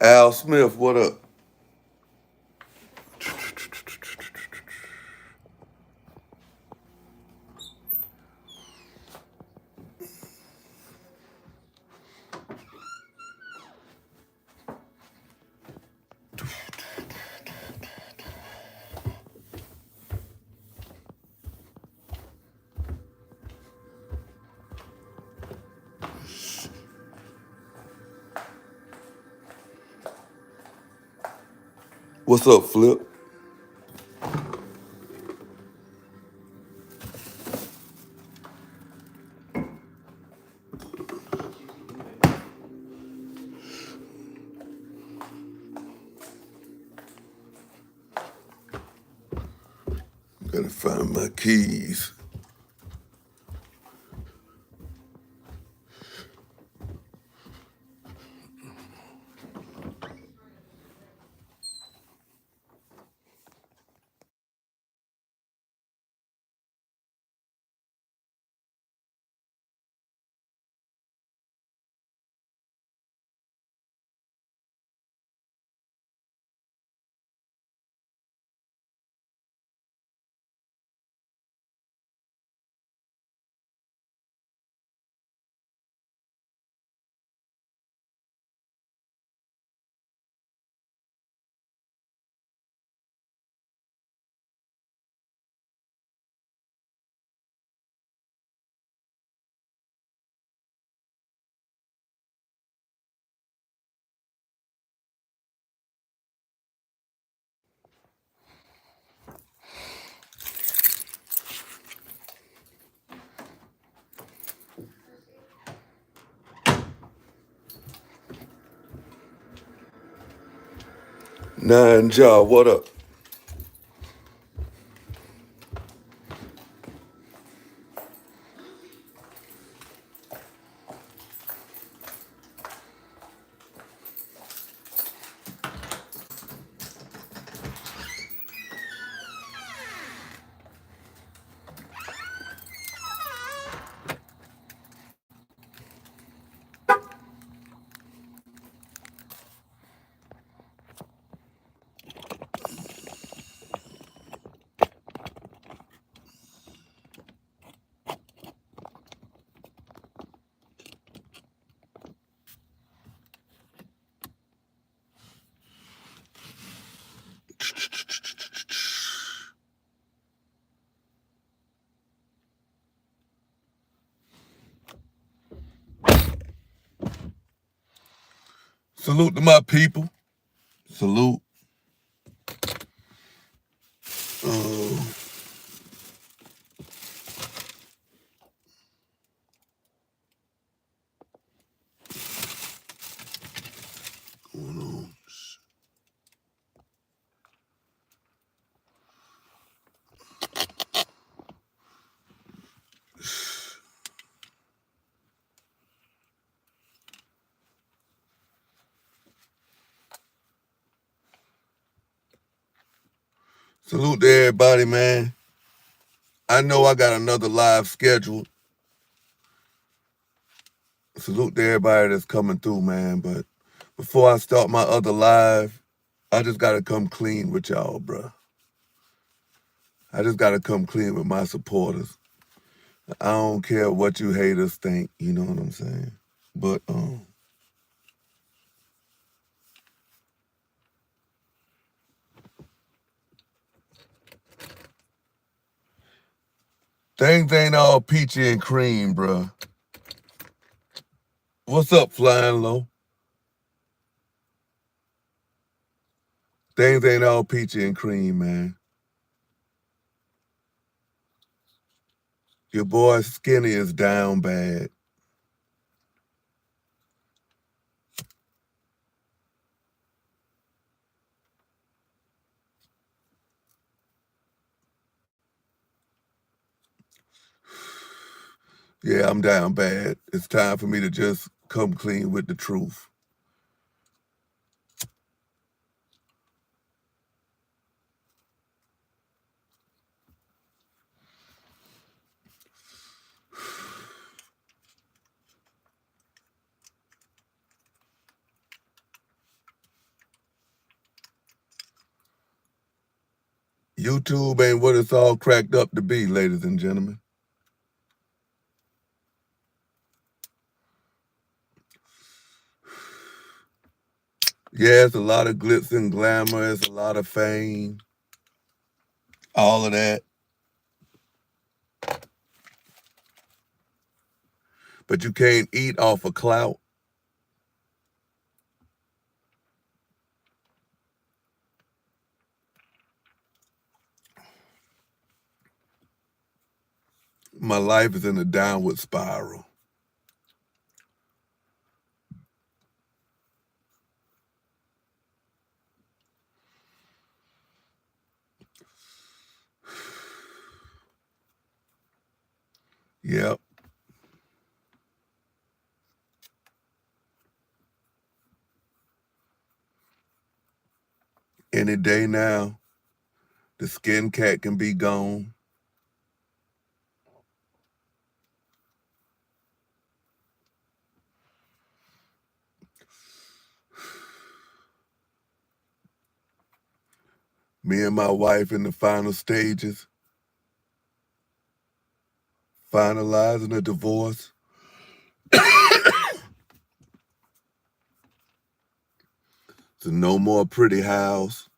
Al Smith, what up? What's up, Flip? Gotta find my keys. Nine Jaw, what up? Salute to my people. Salute. Going on. Salute to everybody, man. I know I got another live scheduled. Salute to everybody that's coming through, man. But before I start my other live, I just gotta come clean with y'all, bruh. I just gotta come clean with my supporters. I don't care what you haters think, you know what I'm saying? But things ain't all peachy and cream, bruh. What's up, Flying Low? Things ain't all peachy and cream, man. Your boy Skinny is down bad. Yeah, I'm down bad. It's time for me to just come clean with the truth. YouTube ain't what it's all cracked up to be, ladies and gentlemen. Yeah, it's a lot of glitz and glamour. It's a lot of fame. All of that. But you can't eat off of clout. My life is in a downward spiral. Yep. Any day now, the skin cat can be gone. Me and my wife in the final stages, finalizing a divorce. So no more pretty house.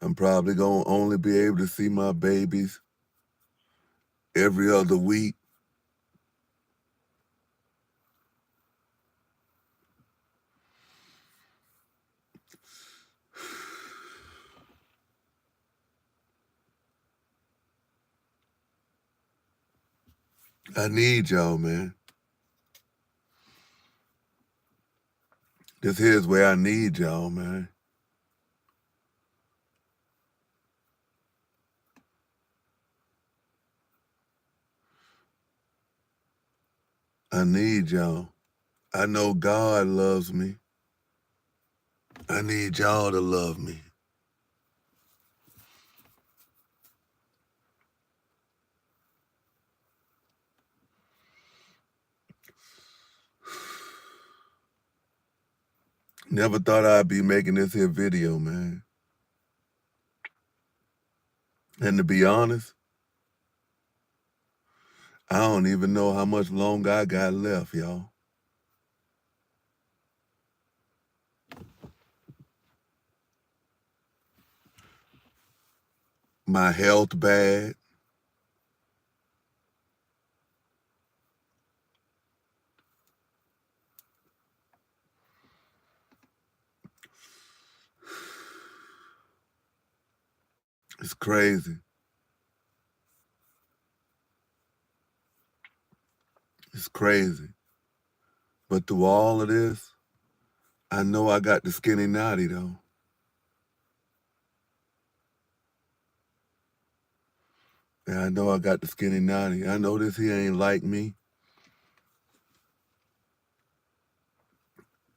I'm probably going to only be able to see my babies every other week. I need y'all, man. This here's where I need y'all, man. I need y'all. I know God loves me. I need y'all to love me. Never thought I'd be making this here video, man. And to be honest, I don't even know how much longer I got left, y'all. My health bad. It's crazy. It's crazy. But through all of this, I know I got the Skinnynati, though. Yeah, I know I got the Skinnynati. I know this here ain't like me.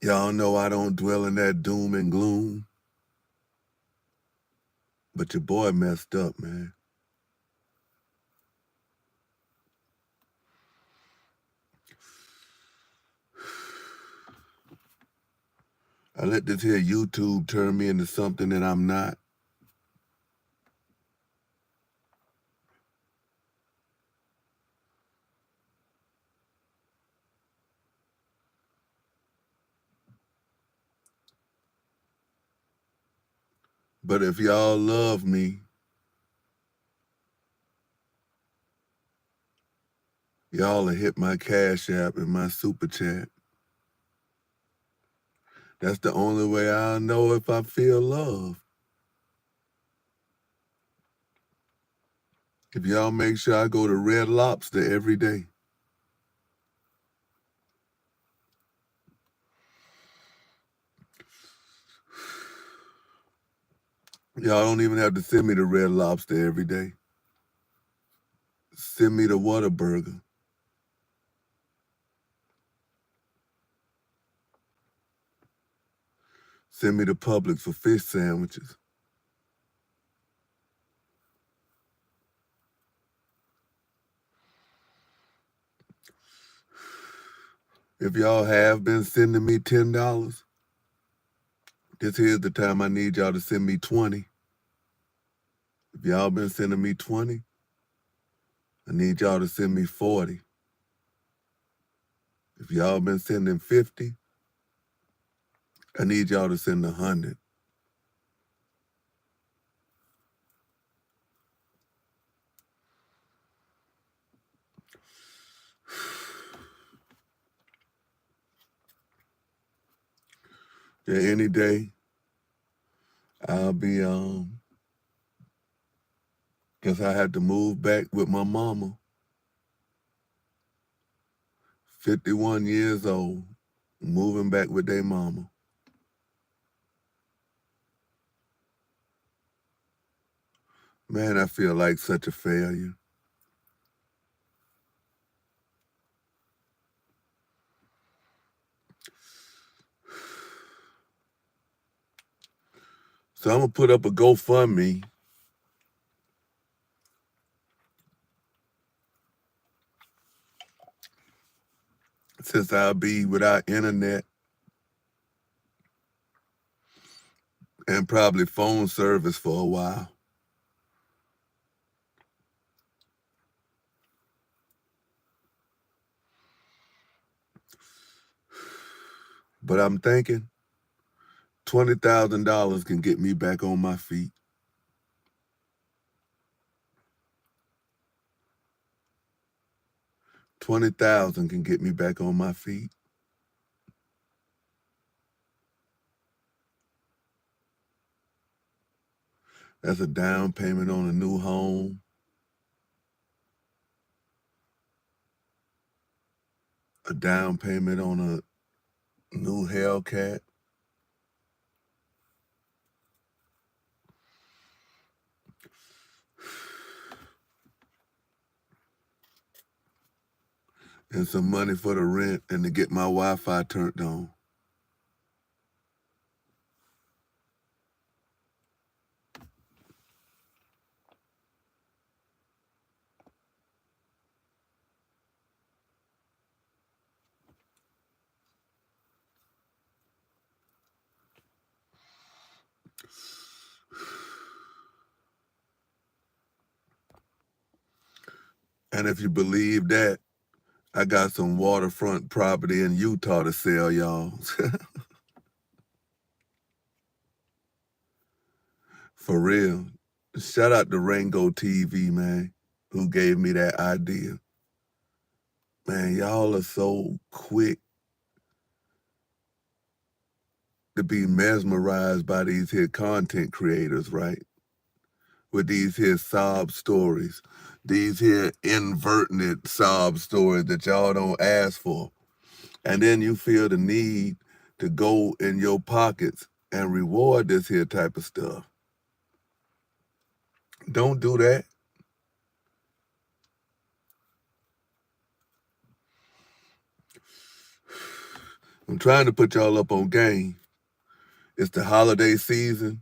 Y'all know I don't dwell in that doom and gloom. But your boy messed up, man. I let this here YouTube turn me into something that I'm not. But if y'all love me, y'all will hit my Cash App and my Super Chat. That's the only way I'll know if I feel love. If y'all make sure I go to Red Lobster every day. Y'all don't even have to send me to Red Lobster every day. Send me to Whataburger. Send me to Publix for fish sandwiches. If y'all have been sending me $10, this here's the time I need y'all to send me 20. If y'all been sending me 20, I need y'all to send me 40. If y'all been sending 50, I need y'all to send 100. Yeah, any day, I'll be, guess I had to move back with my mama. 51 years old, moving back with their mama. Man, I feel like such a failure. So I'm going to put up a GoFundMe. Since I'll be without internet and probably phone service for a while. But I'm thinking $20,000 can get me back on my feet. $20,000 can get me back on my feet. That's a down payment on a new home, a down payment on a new Hellcat, and some money for the rent and to get my Wi-Fi turned on. And if you believe that, I got some waterfront property in Utah to sell, y'all. For real. Shout out to Rango TV, man, who gave me that idea. Man, y'all are so quick to be mesmerized by these here content creators, right? With these here sob stories, these here inverted sob stories that y'all don't ask for. And then you feel the need to go in your pockets and reward this here type of stuff. Don't do that. I'm trying to put y'all up on game. It's the holiday season.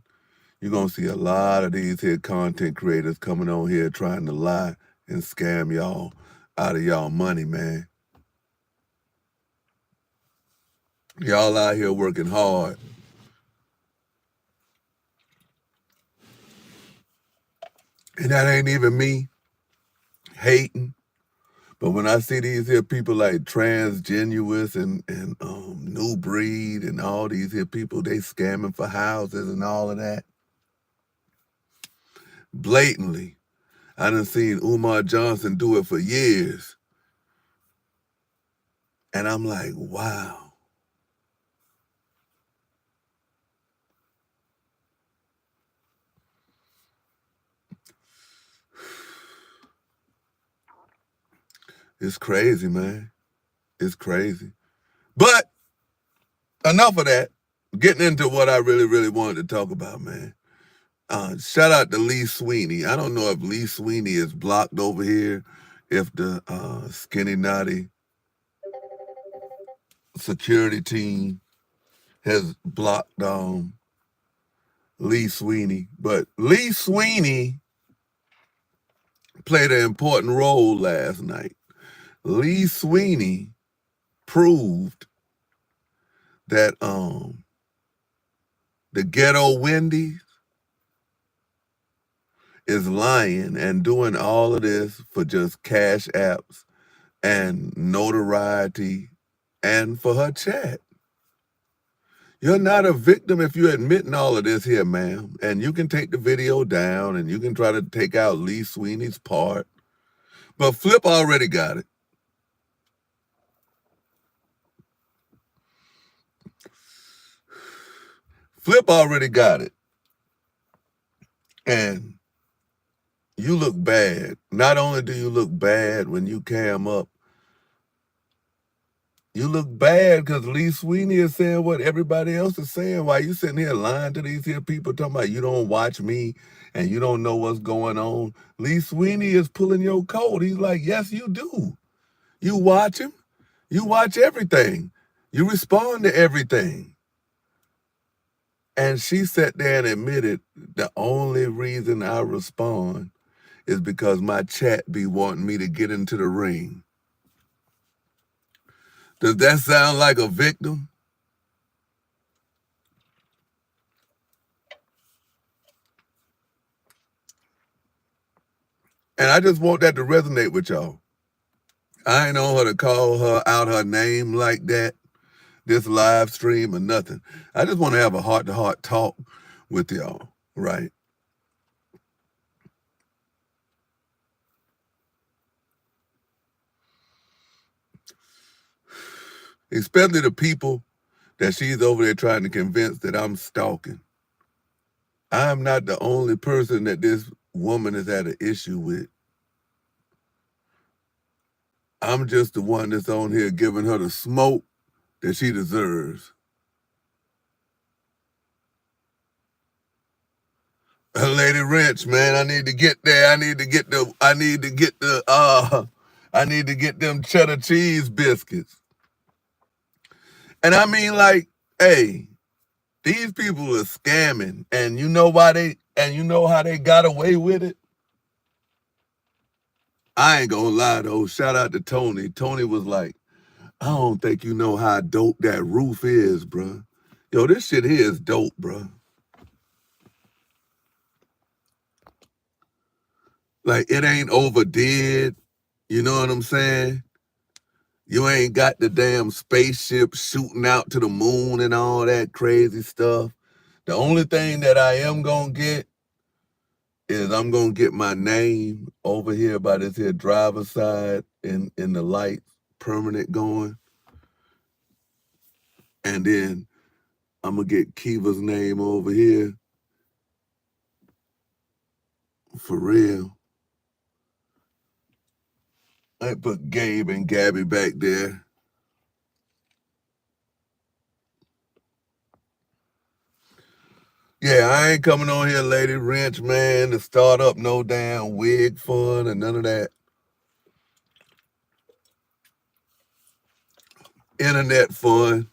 You're going to see a lot of these here content creators coming on here trying to lie and scam y'all out of y'all money, man. Y'all out here working hard. And that ain't even me hating. But when I see these here people like Transgenuous and New Breed and all these here people, they scamming for houses and all of that. Blatantly. I done seen Umar Johnson do it for years. And I'm like, wow. It's crazy, man. It's crazy. But enough of that. Getting into what I really, really wanted to talk about, man. Shout out to Lee Sweenie. I don't know if Lee Sweenie is blocked over here, if the Skinnynati security team has blocked Lee Sweenie. But Lee Sweenie played an important role last night. Lee Sweenie proved that the ghetto Wendy's is lying and doing all of this for just cash apps and notoriety and for her chat. You're not a victim if you're admitting all of this here, ma'am. And you can take the video down and you can try to take out Lee Sweeney's part. But Flip already got it. Flip already got it. And you look bad. Not only do you look bad when you cam up, you look bad because Lee Sweenie is saying what everybody else is saying. Why you sitting here lying to these here people talking about you don't watch me and you don't know what's going on? Lee Sweenie is pulling your coat. He's like, yes, you do. You watch him. You watch everything. You respond to everything. And she sat there and admitted the only reason I respond is because my chat be wanting me to get into the ring. Does that sound like a victim? And I just want that to resonate with y'all. I ain't on her to call her out her name like that, this live stream or nothing. I just want to have a heart-to-heart talk with y'all, right? Especially the people that she's over there trying to convince that I'm stalking. I'm not the only person that this woman has had an issue with. I'm just the one that's on here giving her the smoke that she deserves. Lady Wrench, man, I need to get there. I need to get them cheddar cheese biscuits. And I mean, like, hey, these people are scamming, and you know how they got away with it? I ain't gonna lie though, shout out to Tony. Tony was like, I don't think you know how dope that roof is, bruh. Yo, this shit here is dope, bruh. Like, it ain't overdid. You know what I'm saying? You ain't got the damn spaceship shooting out to the moon and all that crazy stuff. The only thing that I am gonna get is I'm gonna get my name over here by this here driver's side in the lights, permanent going. And then I'm gonna get Kiva's name over here. For real. I put Gabe and Gabby back there. Yeah, I ain't coming on here, Lady Wrench, man, to start up no damn wig fun and none of that internet fun.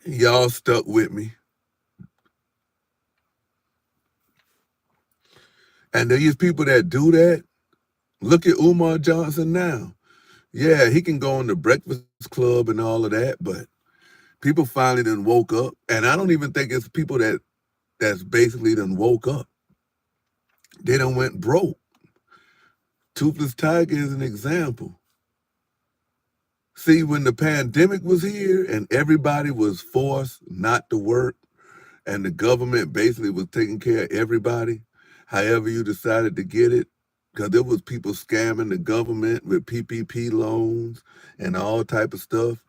Y'all stuck with me. And these people that do that, look at Umar Johnson now. Yeah, he can go on the Breakfast Club and all of that, but people finally done woke up. And I don't even think it's people that's basically done woke up. They done went broke. Toothless Tiger is an example. See, when the pandemic was here and everybody was forced not to work and the government basically was taking care of everybody, however you decided to get it, because there was people scamming the government with PPP loans and all type of stuff.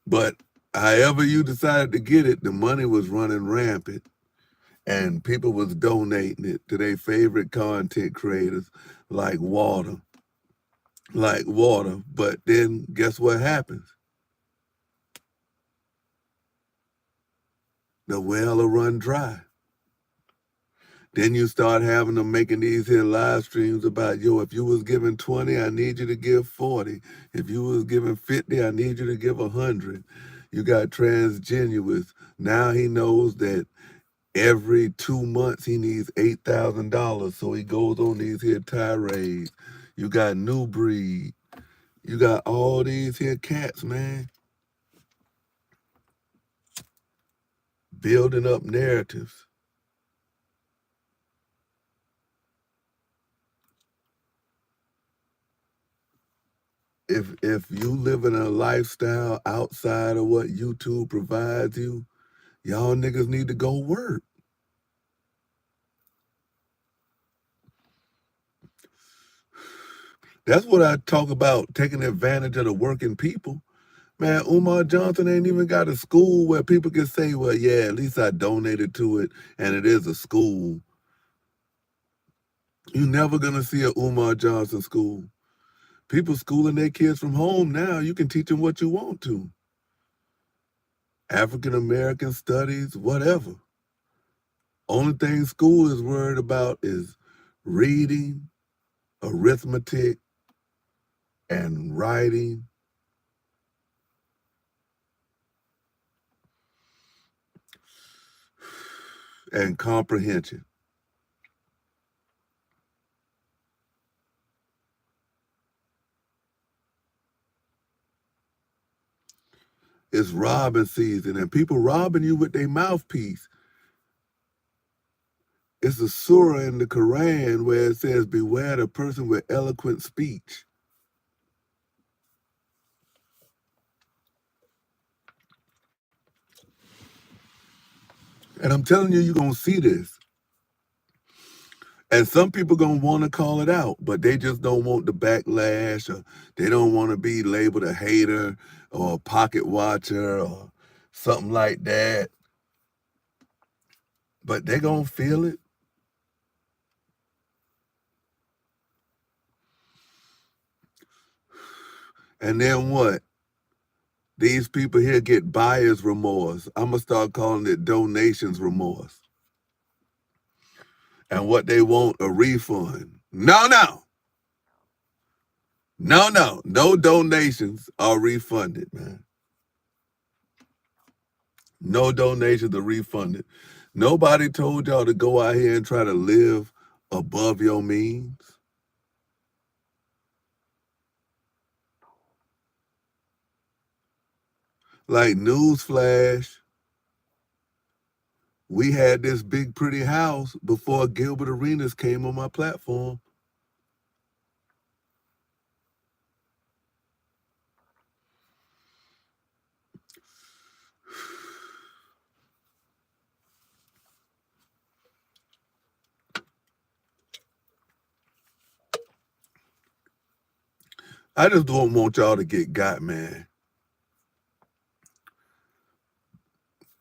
But however you decided to get it, the money was running rampant. And people was donating it to their favorite content creators like water. But then guess what happens? The well will run dry. Then you start having them making these here live streams about, yo, if you was giving 20, I need you to give 40. If you was giving 50, I need you to give 100. You got transgenuous. Now he knows that every 2 months he needs $8,000, so he goes on these here tirades. You got New Breed. You got all these here cats, man. building up narratives. If you live in a lifestyle outside of what YouTube provides you, y'all niggas need to go work. That's what I talk about, taking advantage of the working people. Man, Umar Johnson ain't even got a school where people can say, well, yeah, at least I donated to it and it is a school. You're never going to see a Umar Johnson school. People schooling their kids from home now. You can teach them what you want to. African American studies, whatever. Only thing school is worried about is reading, arithmetic, and writing. And comprehension. It's robbing season, and people robbing you with their mouthpiece. It's a surah in the Quran where it says, beware the person with eloquent speech. And I'm telling you, you're going to see this. And some people going to want to call it out, but they just don't want the backlash, or they don't want to be labeled a hater or a pocket watcher or something like that. But they going to feel it. And then what? These people here get buyer's remorse. I'm going to start calling it donations remorse. And what they want, a refund. No donations are refunded, man. No donations are refunded. Nobody told y'all to go out here and try to live above your means. Like, newsflash, we had this big pretty house before Gilbert Arenas came on my platform. I just don't want y'all to get got, man.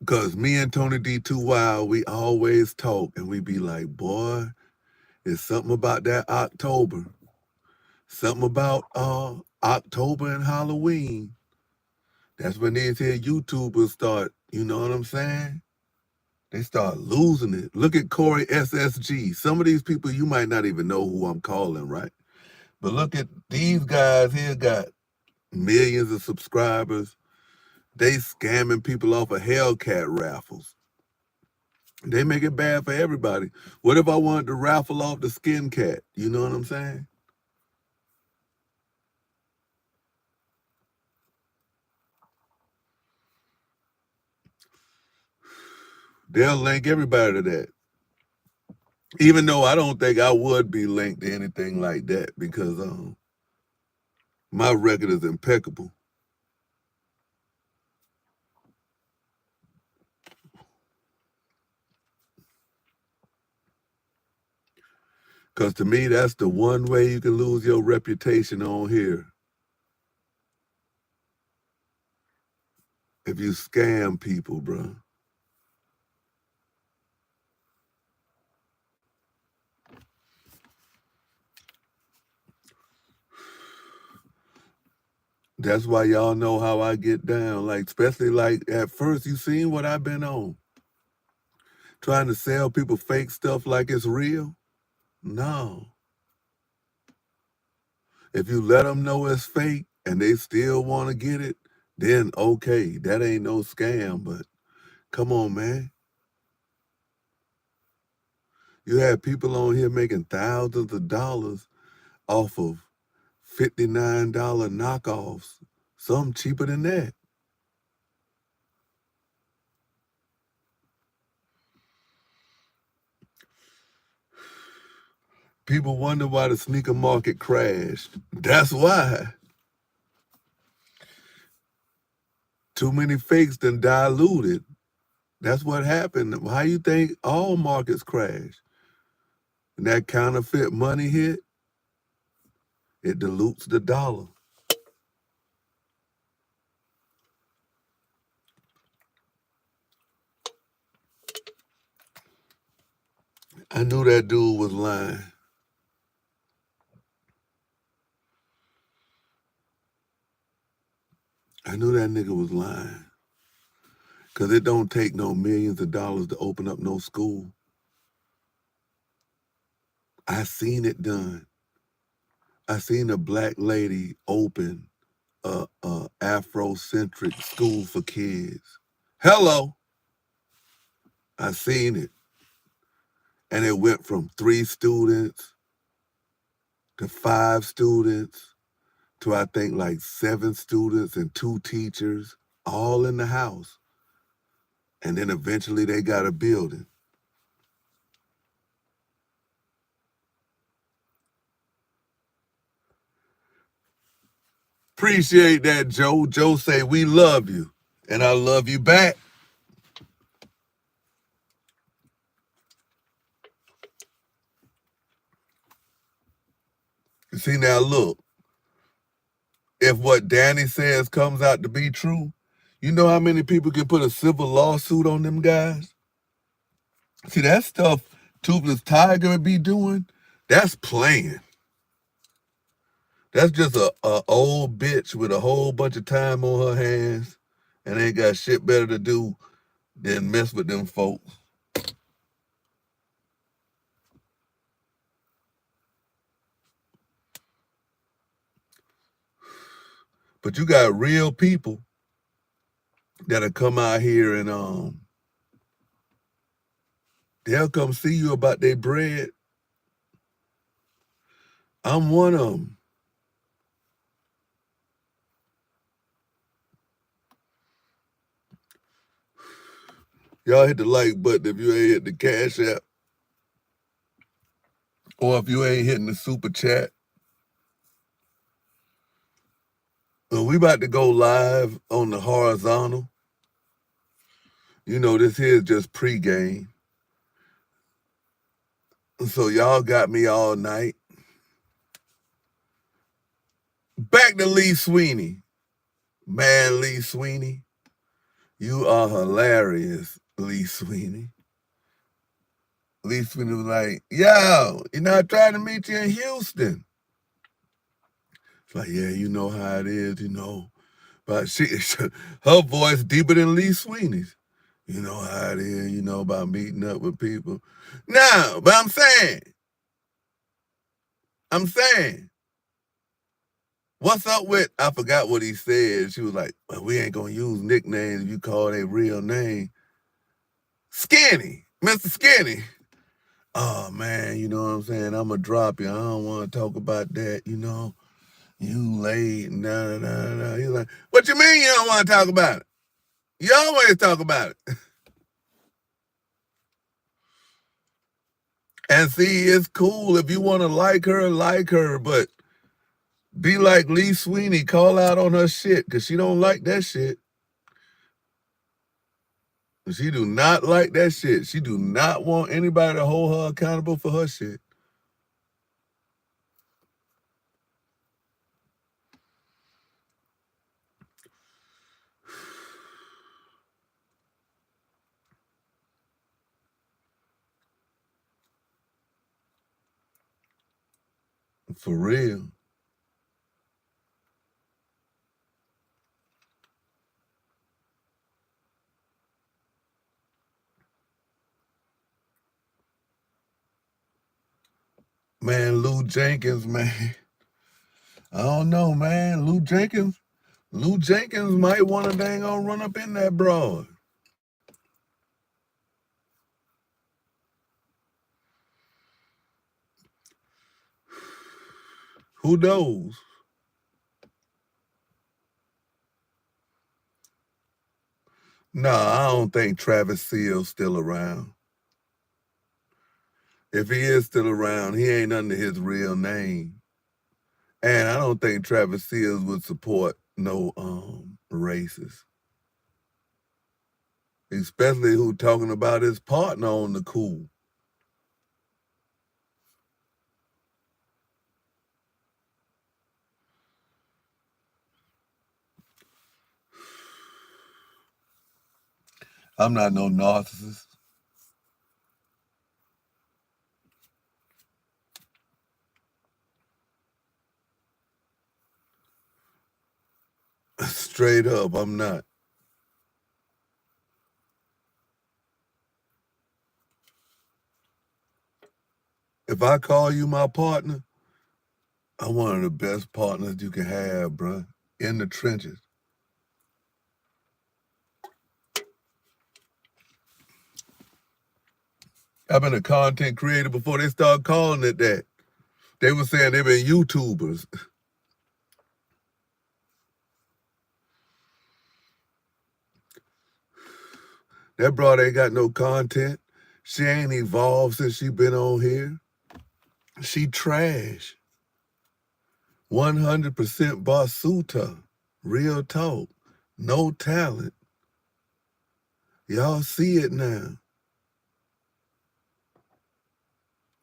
Because me and Tony D. Too Wild, we always talk, and we be like, boy, it's something about that October. Something about October and Halloween. That's when these here YouTubers start, you know what I'm saying? They start losing it. Look at Corey SSG. Some of these people, you might not even know who I'm calling, right? But look at these guys here, got millions of subscribers. They scamming people off of Hellcat raffles. They make it bad for everybody. What if I wanted to raffle off the Skin Cat? You know what I'm saying? They'll link everybody to that. Even though I don't think I would be linked to anything like that, because my record is impeccable. Because to me, that's the one way you can lose your reputation on here. If you scam people, bro. That's why y'all know how I get down. Like, especially like at first, you seen what I've been on. Trying to sell people fake stuff like it's real? No. If you let them know it's fake and they still want to get it, then okay, that ain't no scam. But come on, man. You have people on here making thousands of dollars off of $59 knockoffs, some cheaper than that. People wonder why the sneaker market crashed. That's why. Too many fakes done diluted. That's what happened. How you think all markets crash? And that counterfeit money hit, it dilutes the dollar. I knew that dude was lying. I knew that nigga was lying. Because it don't take no millions of dollars to open up no school. I seen it done. I seen a black lady open a Afrocentric school for kids. Hello. I seen it. And it went from 3 students to 5 students to I think like 7 students and 2 teachers, all in the house. And then eventually they got a building. Appreciate that, Joe. Joe say, we love you. And I love you back. You see, now look. If what Danny says comes out to be true, you know how many people can put a civil lawsuit on them guys? See, that stuff Toothless Tiger be doing, that's playing. That's just a old bitch with a whole bunch of time on her hands and ain't got shit better to do than mess with them folks. But you got real people that'll come out here and they'll come see you about their bread. I'm one of them. Y'all hit the like button if you ain't hit the Cash App. Or if you ain't hitting the super chat. We about to go live on the horizontal. You know, this here is just pregame. So y'all got me all night. Back to Lee Sweenie. Man, Lee Sweenie, you are hilarious, Lee Sweenie. Lee Sweenie was like, yo, you know, I tried to meet you in Houston. It's like, yeah, you know how it is, you know. But her voice deeper than Lee Sweeney's. You know how it is, you know, about meeting up with people. No, but I'm saying, what's up with, I forgot what he said. She was like, well, we ain't gonna use nicknames if you call their real name. Skinny, Mr. Skinny. Oh, man, you know what I'm saying? I'm gonna drop you. I don't want to talk about that, you know. You late, nah. He's like, what you mean you don't want to talk about it? You always talk about it. And see, it's cool. If you want to like her, but be like Lee Sweenie, call out on her shit, because she don't like that shit. She do not like that shit. She do not want anybody to hold her accountable for her shit. For real. Man, Lou Jenkins, man. I don't know, man. Lou Jenkins might want to dang on run up in that broad. Who knows? Nah, I don't think Travis Seal's still around. If he is still around, he ain't under his real name. And I don't think Travis Seals would support no racist. Especially who talking about his partner on the cool. I'm not no narcissist. Straight up, I'm not. If I call you my partner, I'm one of the best partners you can have, bruh. In the trenches. I've been a content creator before they started calling it that. They were saying they been YouTubers. That broad ain't got no content. She ain't evolved since she been on here. She trash. 100% basuta. Real talk. No talent. Y'all see it now.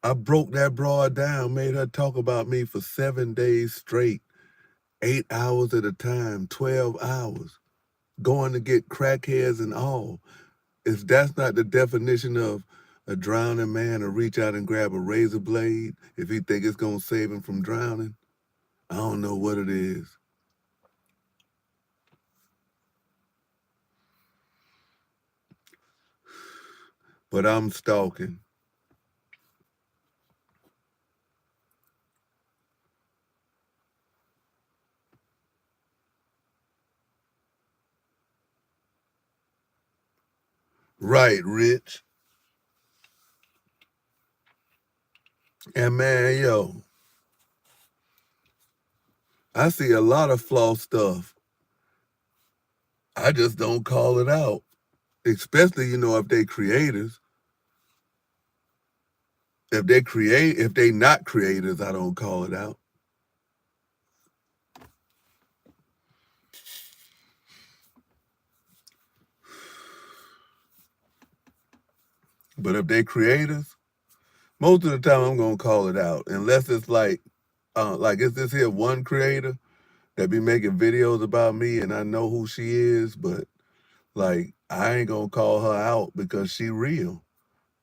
I broke that broad down, made her talk about me for 7 days straight, 8 hours at a time, 12 hours, going to get crackheads and all. If that's not the definition of a drowning man to reach out and grab a razor blade if he think it's going to save him from drowning, I don't know what it is. But I'm stalking. Right, Rich. And man, yo, I see a lot of flaw stuff. I just don't call it out. Especially, if they creators. If they not creators, I don't call it out. But if they creators, most of the time I'm gonna call it out. Unless it's like is this here one creator that be making videos about me and I know who she is, but like I ain't gonna call her out because she real.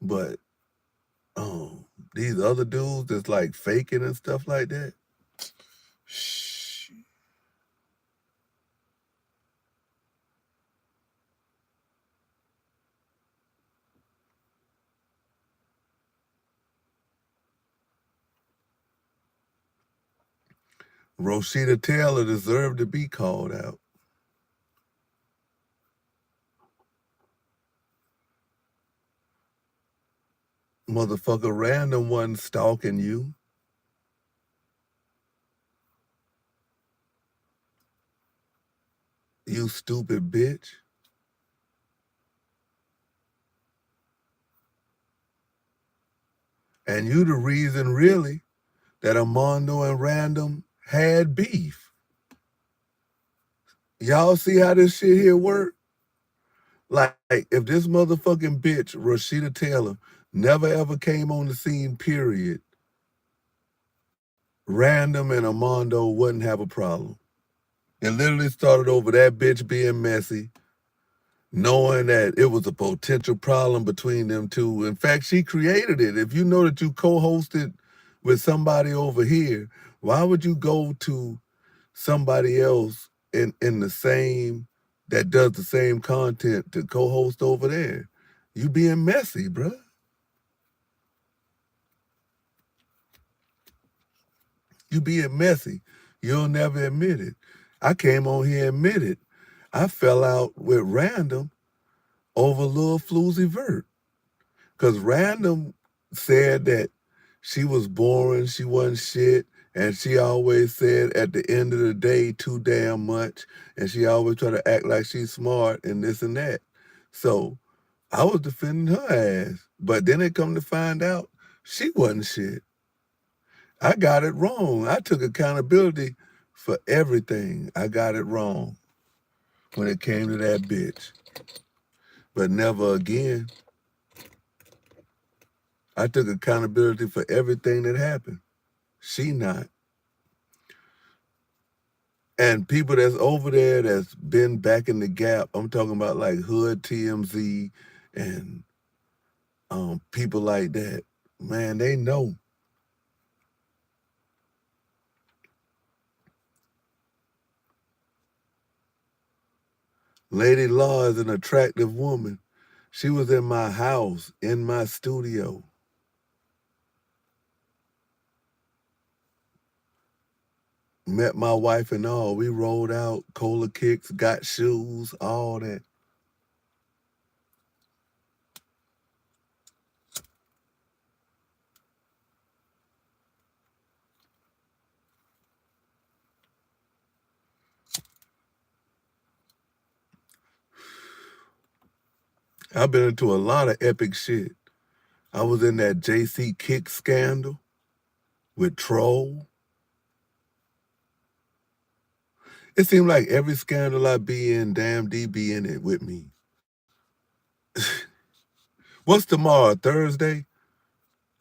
But these other dudes that's like faking and stuff like that. Shh. Rosita Taylor deserved to be called out. Motherfucker random one stalking you. You stupid bitch. And you the reason really that Armando and Random had beef. Y'all see how this shit here work? Like, if this motherfucking bitch, Rashida Taylor, never ever came on the scene, period, Random and Armando wouldn't have a problem. It literally started over that bitch being messy, knowing that it was a potential problem between them two. In fact, she created it. If you know that you co-hosted with somebody over here, why would you go to somebody else in the same, that does the same content to co-host over there? You being messy, bruh. You being messy. You'll never admit it. I came on here and admitted I fell out with Random over Lil Floozy Vert. Because Random said that she was boring, she wasn't shit, and she always said at the end of the day too damn much, and she always try to act like she's smart and this and that. So I was defending her ass. But then it come to find out She wasn't shit. I got it wrong. I took accountability for everything. I got it wrong when it came to that bitch. But never again. I took accountability for everything that happened. She not. And people that's over there that's been back in the gap, I'm talking about like Hood TMZ and people like that, man, they know. Lady Law is an attractive woman. She was in my house, in my studio. Met my wife and all. We rolled out, cola kicks, got shoes, all that. I've been into a lot of epic shit. I was in that JC Kick scandal with Troll. It seemed like every scandal I be in, damn D be in it with me. What's tomorrow, Thursday?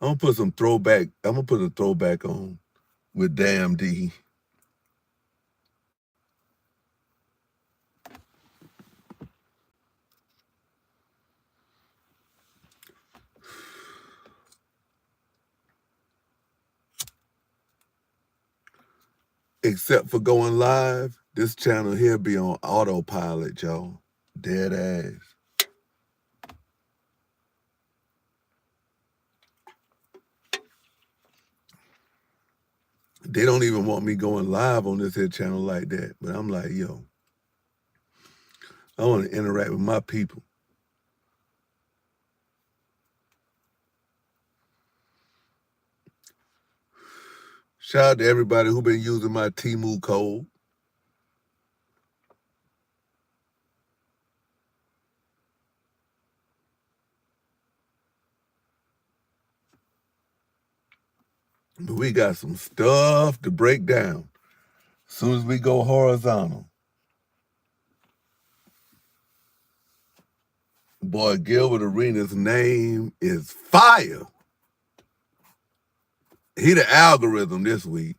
I'm gonna put some throwback. I'm gonna put a throwback on with damn D. Except for going live, this channel here be on autopilot, y'all. Dead ass. They don't even want me going live on this here channel like that. But I'm like, yo, I want to interact with my people. Shout out to everybody who been using my Temu code. But we got some stuff to break down as soon as we go horizontal. Boy, Gilbert Arenas' name is fire. He the algorithm this week.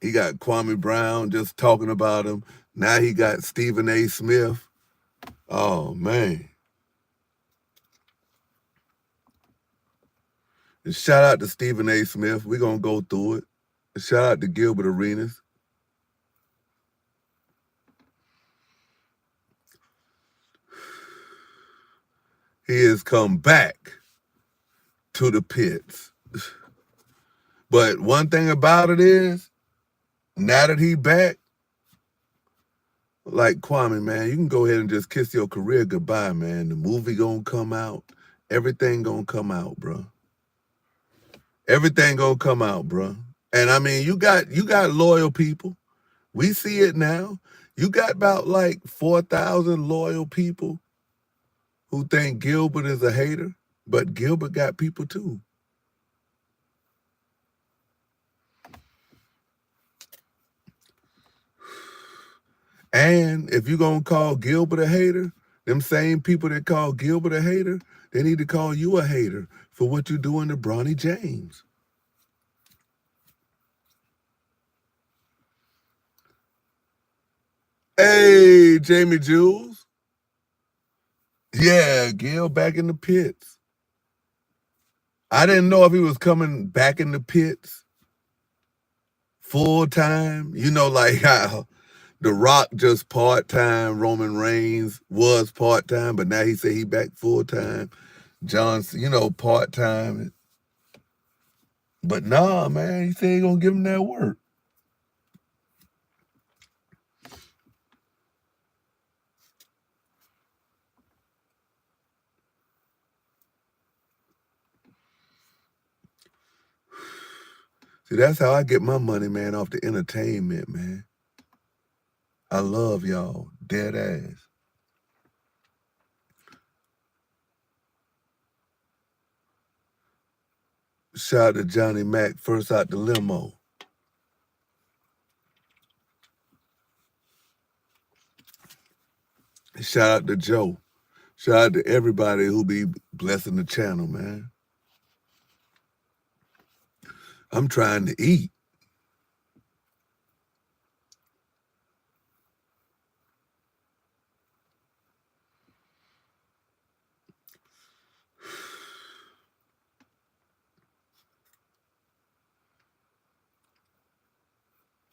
He got Kwame Brown just talking about him. Now he got Stephen A. Smith. Oh, man. And shout out to Stephen A. Smith. We're going to go through it. And shout out to Gilbert Arenas. He has come back to the pits. But one thing about it is, now that he back, like Kwame, man, you can go ahead and just kiss your career goodbye, man. The movie gonna come out. Everything gonna come out, bro. Everything gonna come out, bro. And I mean, you got loyal people. We see it now. You got about like 4,000 loyal people who think Gilbert is a hater, but Gilbert got people too. And if you're gonna call Gilbert a hater, them same people that call Gilbert a hater, they need to call you a hater for what you're doing to Bronny James. Hey, Jamie Jules. Yeah, Gil back in the pits. I didn't know if he was coming back in the pits full time. You know, like how The Rock just part-time, Roman Reigns was part-time, but now he said he back full-time. Johnson, you know, part-time. But nah, man, he said he gonna give him that work. See, that's how I get my money, man, off the entertainment, man. I love y'all, dead ass. Shout out to Johnny Mac, first out the limo. Shout out to Joe. Shout out to everybody who be blessing the channel, man. I'm trying to eat.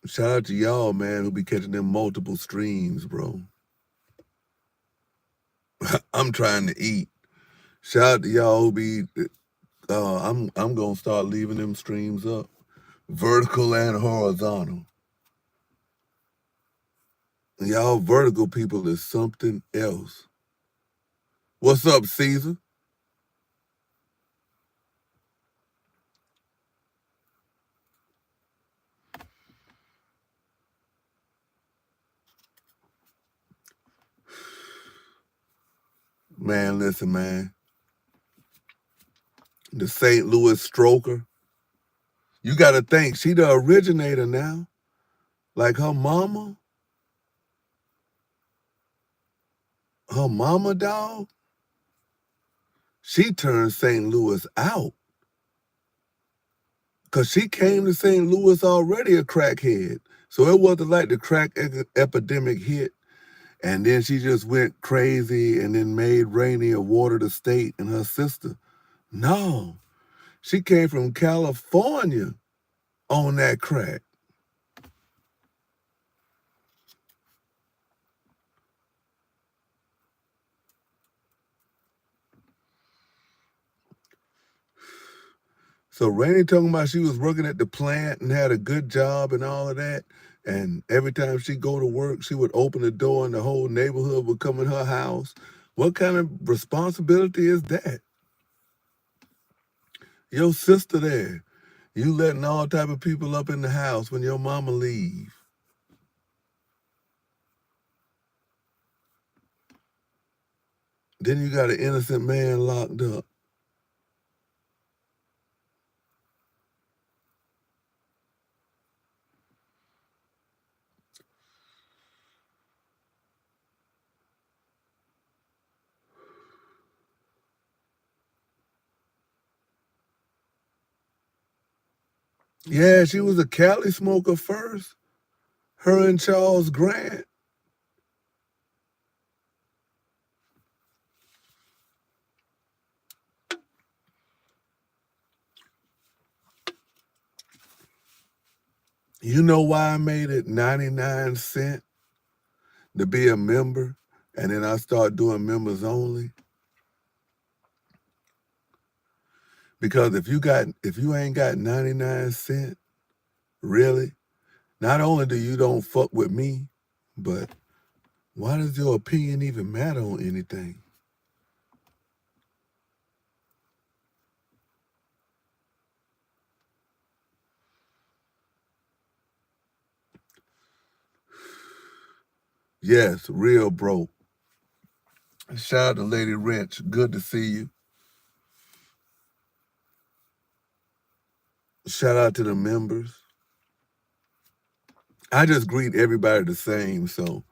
Shout out to y'all, man, who be catching them multiple streams, bro. I'm trying to eat. Shout out to y'all who be, I'm gonna start leaving them streams up, vertical and horizontal. Y'all vertical people is something else. What's up, Caesar? Man, listen, man. The St. Louis stroker. You got to think, she the originator now. Like her mama, dog, she turned St. Louis out. Because she came to St. Louis already a crackhead. So it wasn't like the crack epidemic hit. And then she just went crazy and then made Rainey a ward of the state and her sister. No, she came from California on that crack. So Rainey talking about she was working at the plant and had a good job and all of that. And every time she go to work, she would open the door and the whole neighborhood would come in her house. What kind of responsibility is that? Your sister there, you letting all type of people up in the house when your mama leave. Then you got an innocent man locked up. Yeah, she was a Cali smoker first. Her and Charles Grant. You know why I made it 99 cents to be a member? And then I start doing members only? Because if you ain't got 99 cents, really, not only do you don't fuck with me, but why does your opinion even matter on anything? Yes, real broke. Shout out to Lady Wrench. Good to see you. Shout out to the members. I just greet everybody the same, so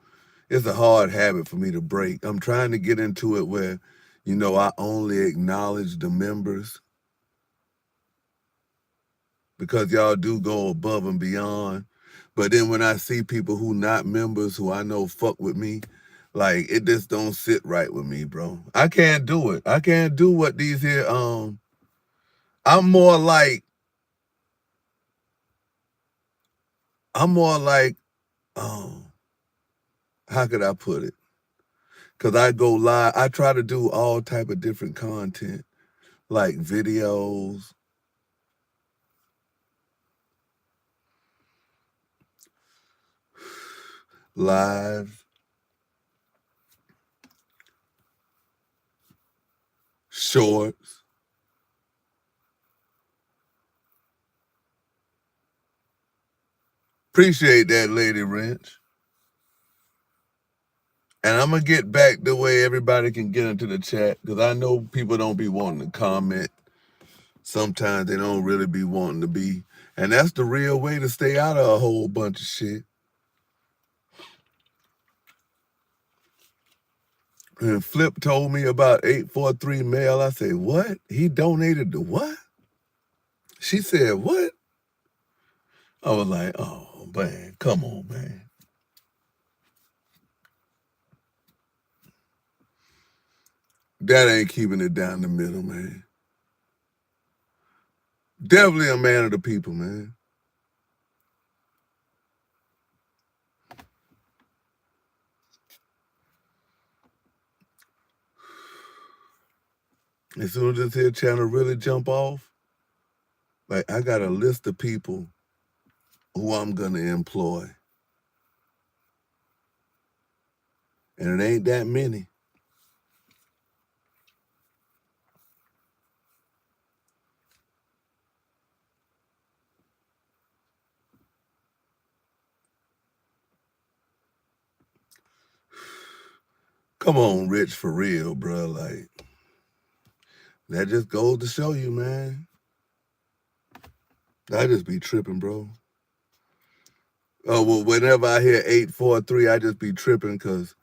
it's a hard habit for me to break. I'm trying to get into it where, I only acknowledge the members because y'all do go above and beyond. But then when I see people who not members who I know fuck with me, like it just don't sit right with me, bro. I can't do it. I can't do what these here. I'm more like, how could I put it? Cause I go live. I try to do all type of different content, like videos, live, shorts. Appreciate that, Lady Wrench. And I'm going to get back the way everybody can get into the chat because I know people don't be wanting to comment. sometimes they don't really be wanting to be. And that's the real way to stay out of a whole bunch of shit. And Flip told me about 843 mail. I said, what? He donated to what? She said, what? I was like, oh, man, come on, man. That ain't keeping it down the middle, man. Definitely a man of the people, man. As soon as this here channel really jump off, like I got a list of people who I'm gonna employ. And it ain't that many. Come on, Rich, for real, bro. Like, that just goes to show you, man. I just be tripping, bro. Oh, well, whenever I hear 843, I just be tripping because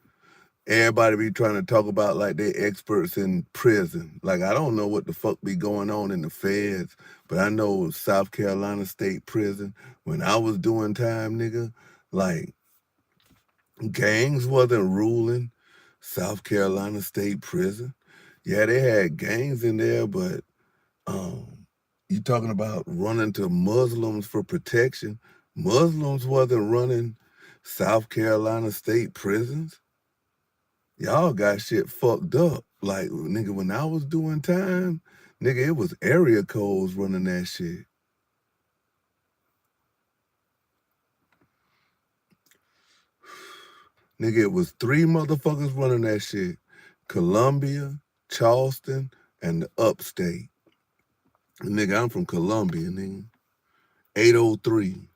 everybody be trying to talk about like they experts in prison. Like, I don't know what the fuck be going on in the feds, but I know South Carolina State Prison, when I was doing time, nigga, like, gangs wasn't ruling South Carolina State Prison. Yeah, they had gangs in there, but you talking about running to Muslims for protection. Muslims wasn't running South Carolina State prisons. Y'all got shit fucked up. Like, nigga, when I was doing time, nigga, it was area codes running that shit. Nigga, it was 3 motherfuckers running that shit. Columbia, Charleston, and the upstate. Nigga, I'm from Columbia, nigga. 803.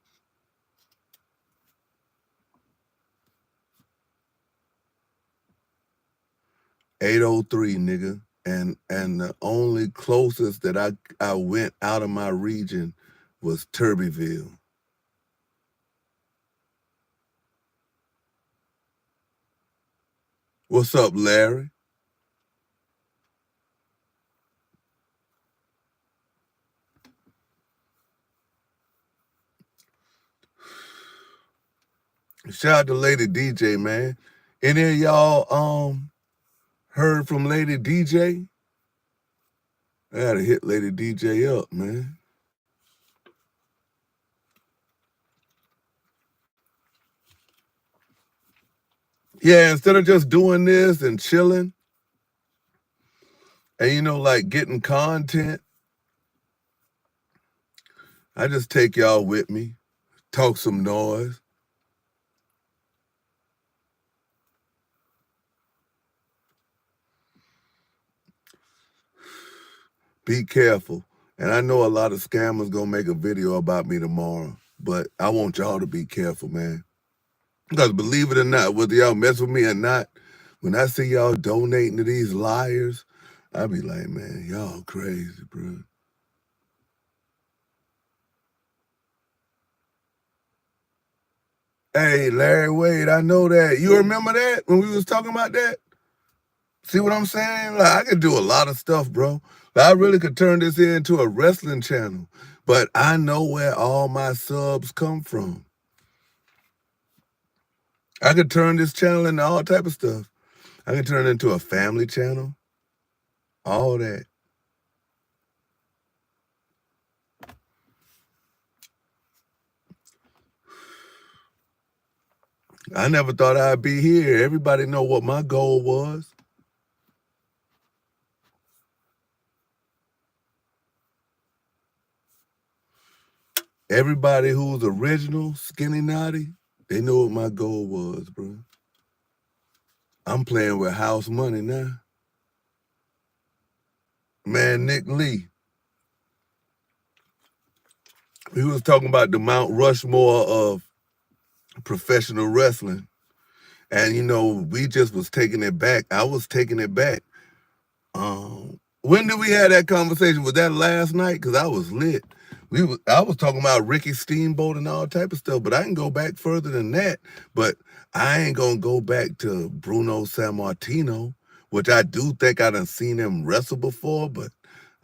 803, nigga. And the only closest that I went out of my region was Turbyville. What's up, Larry? Shout out to Lady DJ, man. Any of y'all heard from Lady DJ? I gotta hit Lady DJ up, man. Yeah, instead of just doing this and chilling, and you know, like getting content, I just take y'all with me, talk some noise. Be careful. And I know a lot of scammers gonna make a video about me tomorrow, but I want y'all to be careful, man. Because believe it or not, whether y'all mess with me or not, when I see y'all donating to these liars, I be like, man, y'all crazy, bro. Hey, Larry Wade, I know that. You remember that when we was talking about that? See what I'm saying? Like, I could do a lot of stuff, bro. Like, I really could turn this into a wrestling channel, but I know where all my subs come from. I could turn this channel into all type of stuff. I could turn it into a family channel, all that. I never thought I'd be here. Everybody know what my goal was. Everybody who's original, Skinnynati, they know what my goal was, bro. I'm playing with house money now. Man, Nick Lee, he was talking about the Mount Rushmore of professional wrestling. And, you know, we just was taking it back. I was taking it back. When did we have that conversation? Was that last night? Because I was lit. I was talking about Ricky Steamboat and all type of stuff, but I can go back further than that. But I ain't gonna go back to Bruno Sammartino, which I do think I done seen him wrestle before, but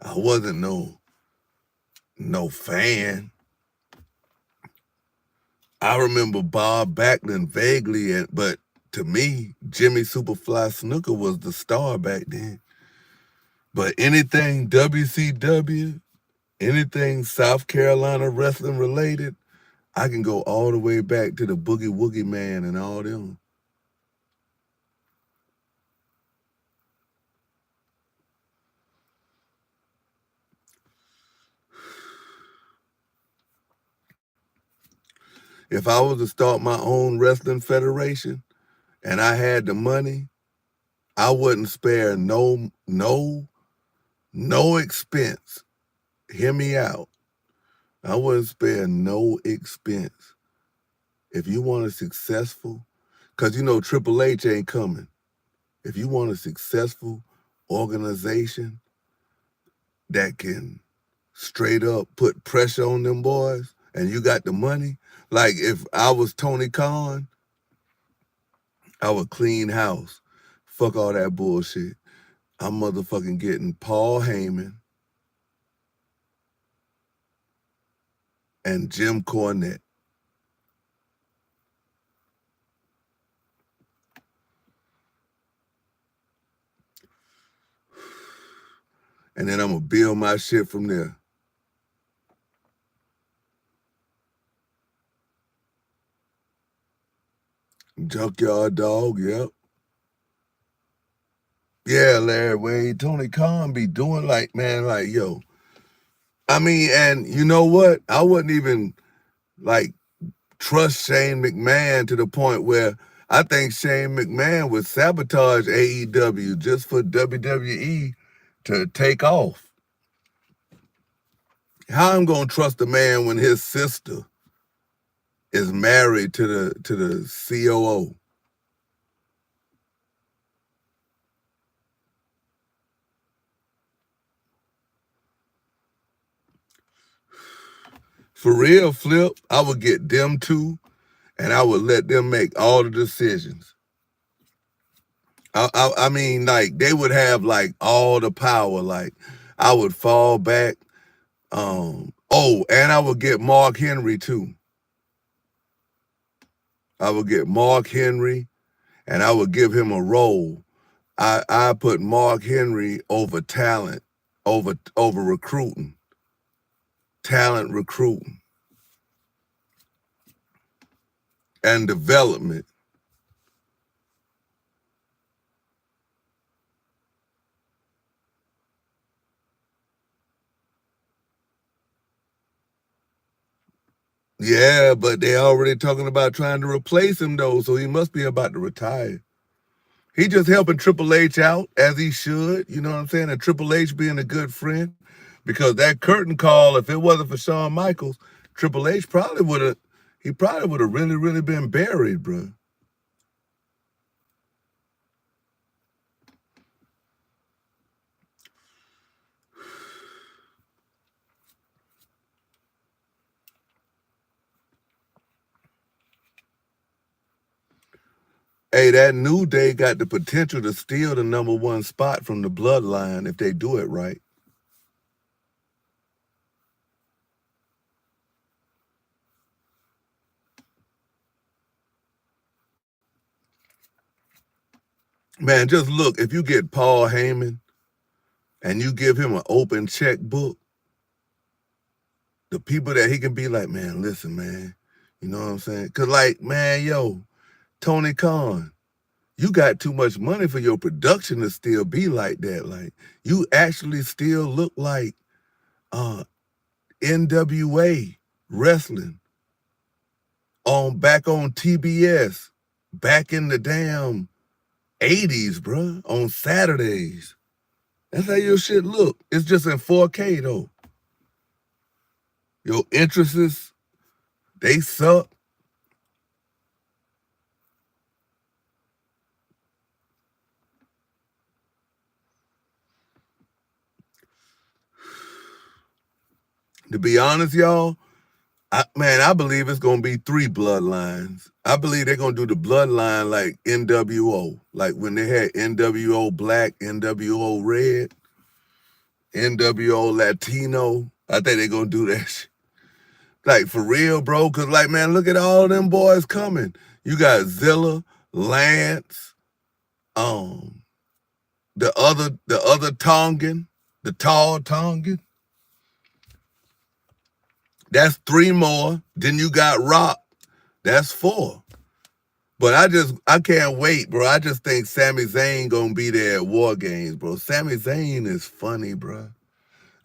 I wasn't no fan. I remember Bob Backlund vaguely, but to me, Jimmy Superfly Snooker was the star back then. But anything WCW, anything South Carolina wrestling related, I can go all the way back to the Boogie Woogie Man and all them. If I was to start my own wrestling federation and I had the money, I wouldn't spare no expense. Hear me out. I wouldn't spare no expense. If you want a successful, because you know Triple H ain't coming. If you want a successful organization that can straight up put pressure on them boys and you got the money, like if I was Tony Khan, I would clean house. Fuck all that bullshit. I'm motherfucking getting Paul Heyman and Jim Cornette. And then I'm gonna build my shit from there. Junkyard Dog, yep. Yeah, Larry Wade, Tony Khan be doing like, man, like, yo. I mean, and you know what? I wouldn't even like trust Shane McMahon to the point where I think Shane McMahon would sabotage AEW just for WWE to take off. How I'm gonna trust a man when his sister is married to the COO? For real, Flip, I would get them two and I would let them make all the decisions. I mean, like, they would have, like, all the power. Like, I would fall back. Oh, and I would get Mark Henry, too. I would get Mark Henry, and I would give him a role. I put Mark Henry over talent, over recruiting. Talent recruiting. And development. Yeah, but they already talking about trying to replace him, though, so he must be about to retire. He just helping Triple H out, as he should, you know what I'm saying? And Triple H being a good friend, because that curtain call, if it wasn't for Shawn Michaels, Triple H probably would have really, really been buried, bro. Hey, that New Day got the potential to steal the #1 spot from the Bloodline if they do it right. Man, just look, if you get Paul Heyman and you give him an open checkbook, the people that he can be like, man, listen, man, you know what I'm saying? Because, like, man, yo, Tony Khan, you got too much money for your production to still be like that. Like, you actually still look like NWA wrestling back on TBS, back in the damn 80s, bruh, on Saturdays. That's how your shit look. It's just in 4K, though. Your interests, they suck. To be honest, y'all, I believe it's gonna be 3 bloodlines. I believe they're gonna do the bloodline like NWO, like when they had NWO Black, NWO Red, NWO Latino. I think they're gonna do that shit. Like for real, bro. Cause like, man, look at all them boys coming. You got Zilla, Lance, the other Tongan, the tall Tongan. That's 3 more. Then you got Rock. That's 4. But I can't wait, bro. I just think Sami Zayn gonna be there at War Games, bro. Sami Zayn is funny, bro.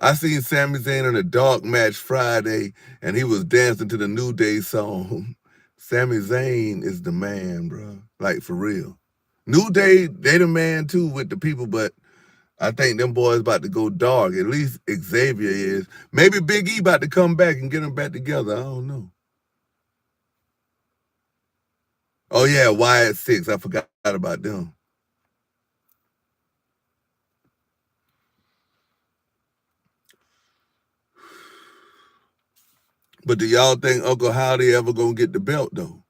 I seen Sami Zayn in a dark match Friday, and he was dancing to the New Day song. Sami Zayn is the man, bro. Like, for real. New Day, they the man, too, with the people, but I think them boys about to go dark. At least Xavier is. Maybe Big E about to come back and get them back together. I don't know. Oh, yeah, Wyatt 6. I forgot about them. But do y'all think Uncle Howdy ever gonna get the belt, though?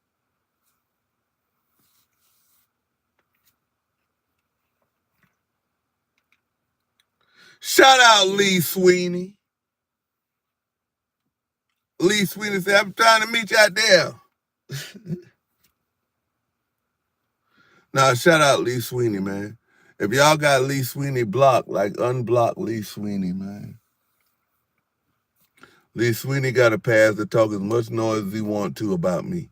Shout out Lee Sweenie. Lee Sweenie said, I'm trying to meet you out there. Nah, shout out Lee Sweenie, man. If y'all got Lee Sweenie blocked, like unblock Lee Sweenie, man. Lee Sweenie got a pass to talk as much noise as he want to about me.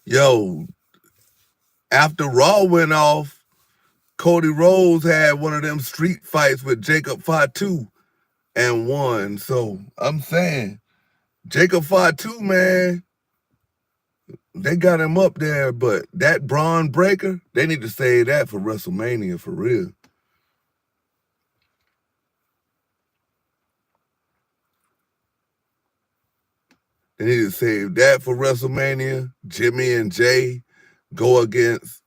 Yo, after Raw went off, Cody Rhodes had one of them street fights with Jacob Fatu and won. So I'm saying, Jacob Fatu, man, they got him up there, but that Braun Breaker, they need to save that for WrestleMania for real. They need to save that for WrestleMania. Jimmy and Jay go against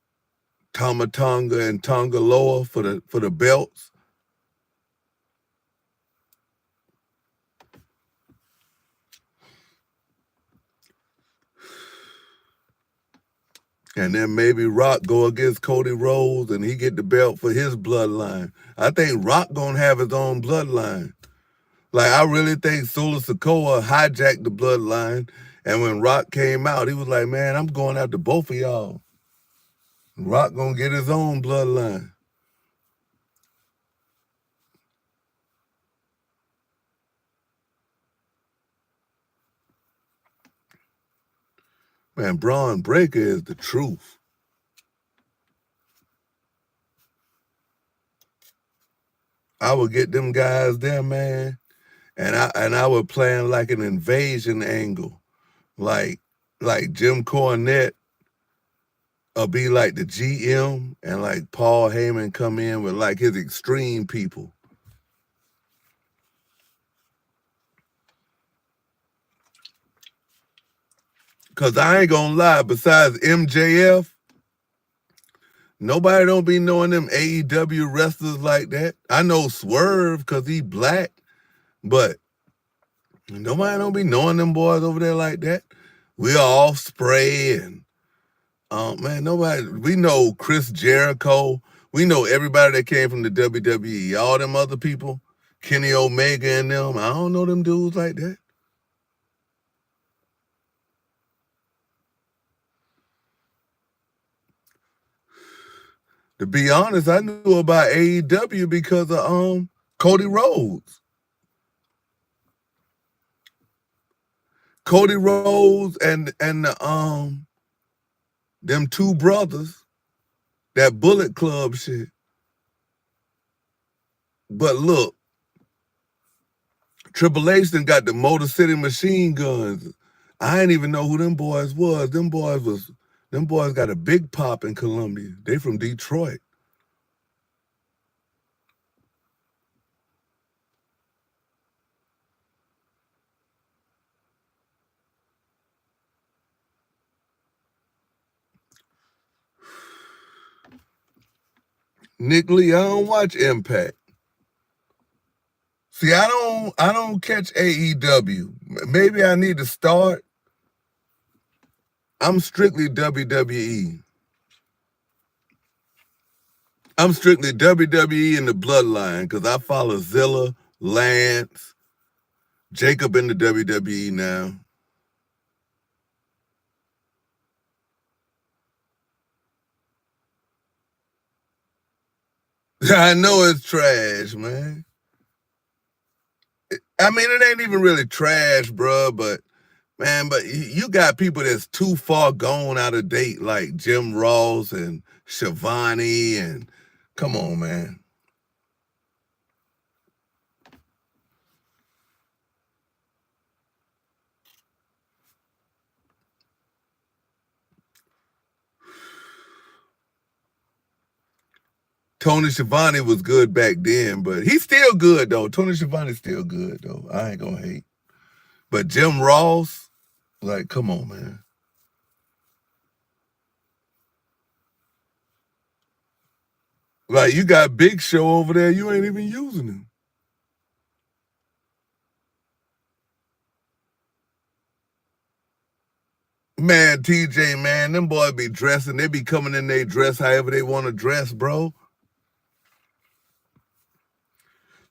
Tama Tonga and Tonga Loa for the belts. And then maybe Rock go against Cody Rhodes and he get the belt for his bloodline. I think Rock gonna have his own bloodline. Like, I really think Sula Sikoa hijacked the bloodline. And when Rock came out, he was like, man, I'm going after both of y'all. Rock gonna get his own bloodline. Man, Braun Breaker is the truth. I would get them guys there, man, and I would plan like an invasion angle, like Jim Cornette be like the GM, and like Paul Heyman come in with like his extreme people. Cause I ain't gonna lie, besides MJF, nobody don't be knowing them AEW wrestlers like that. I know Swerve cause he black, but nobody don't be knowing them boys over there like that. We all spray and man, nobody. We know Chris Jericho. We know everybody that came from the WWE. All them other people, Kenny Omega and them. I don't know them dudes like that. To be honest, I knew about AEW because of Cody Rhodes. Cody Rhodes and them 2 brothers, that Bullet Club shit. But look, Triple H done got the Motor City Machine Guns. I didn't even know who them boys was. Them boys got a big pop in Columbia. They from Detroit. Nick Lee, I don't watch Impact. See, I don't catch AEW. Maybe I need to start. I'm strictly WWE. I'm strictly WWE in the bloodline because I follow Zilla, Lance, Jacob in the WWE now. I know it's trash, man. I mean, it ain't even really trash, bro, but man, but you got people that's too far gone out of date, like Jim Ross and Shivani, and come on, man. Tony Schiavone was good back then, but he's still good though. Tony Schiavone's still good though. I ain't gonna hate. But Jim Ross, like, come on, man. Like, you got Big Show over there, you ain't even using him. Man, TJ, man, them boys be dressing. They be coming in they dress however they want to dress, bro.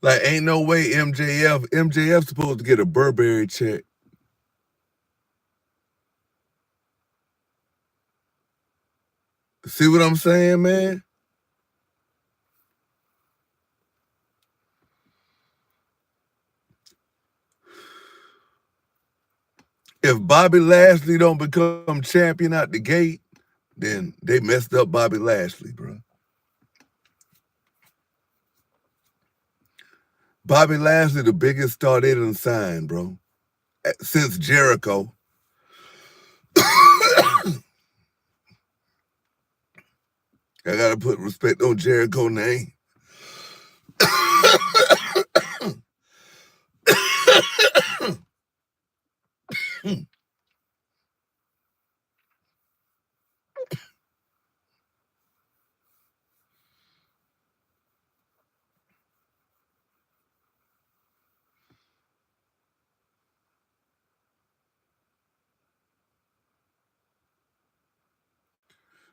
Like, ain't no way MJF supposed to get a Burberry check. See what I'm saying, man? If Bobby Lashley don't become champion out the gate, then they messed up Bobby Lashley, bro. Bobby Lashley, the biggest star they done signed, bro. Since Jericho. I gotta put respect on Jericho's name.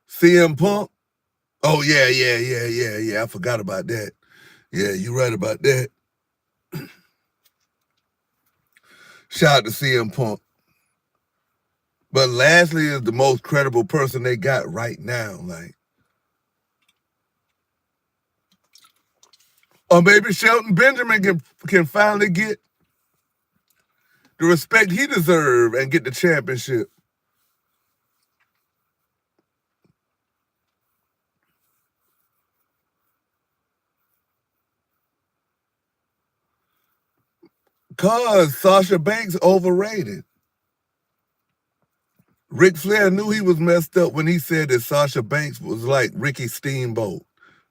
CM Punk. Oh, yeah. I forgot about that. Yeah, you right about that. Shout out to CM Punk. But Lashley is the most credible person they got right now. Like, or maybe Shelton Benjamin can finally get the respect he deserves and get the championship. Cause Sasha Banks overrated. Ric Flair knew he was messed up when he said that Sasha Banks was like Ricky Steamboat.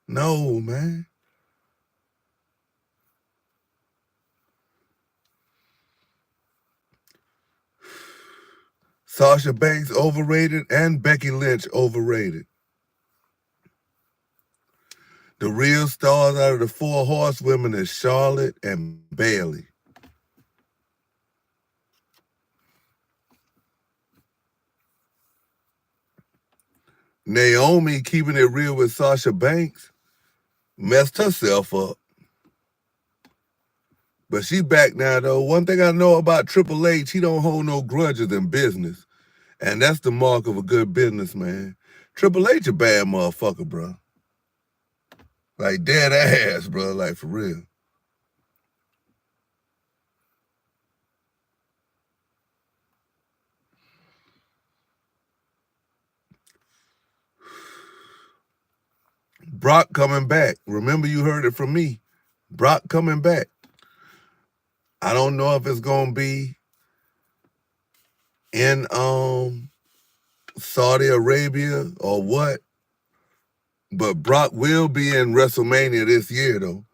No, man. Sasha Banks overrated and Becky Lynch overrated. The real stars out of the four horsewomen is Charlotte and Bayley. Naomi, keeping it real with Sasha Banks, messed herself up. But she back now, though. One thing I know about Triple H, he don't hold no grudges in business. And that's the mark of a good businessman. Triple H a bad motherfucker, bro. Like, dead ass, bro. Like, for real. Brock coming back. Remember, you heard it from me. Brock coming back. I don't know if it's gonna be in Saudi Arabia or what, but Brock will be in WrestleMania this year, though.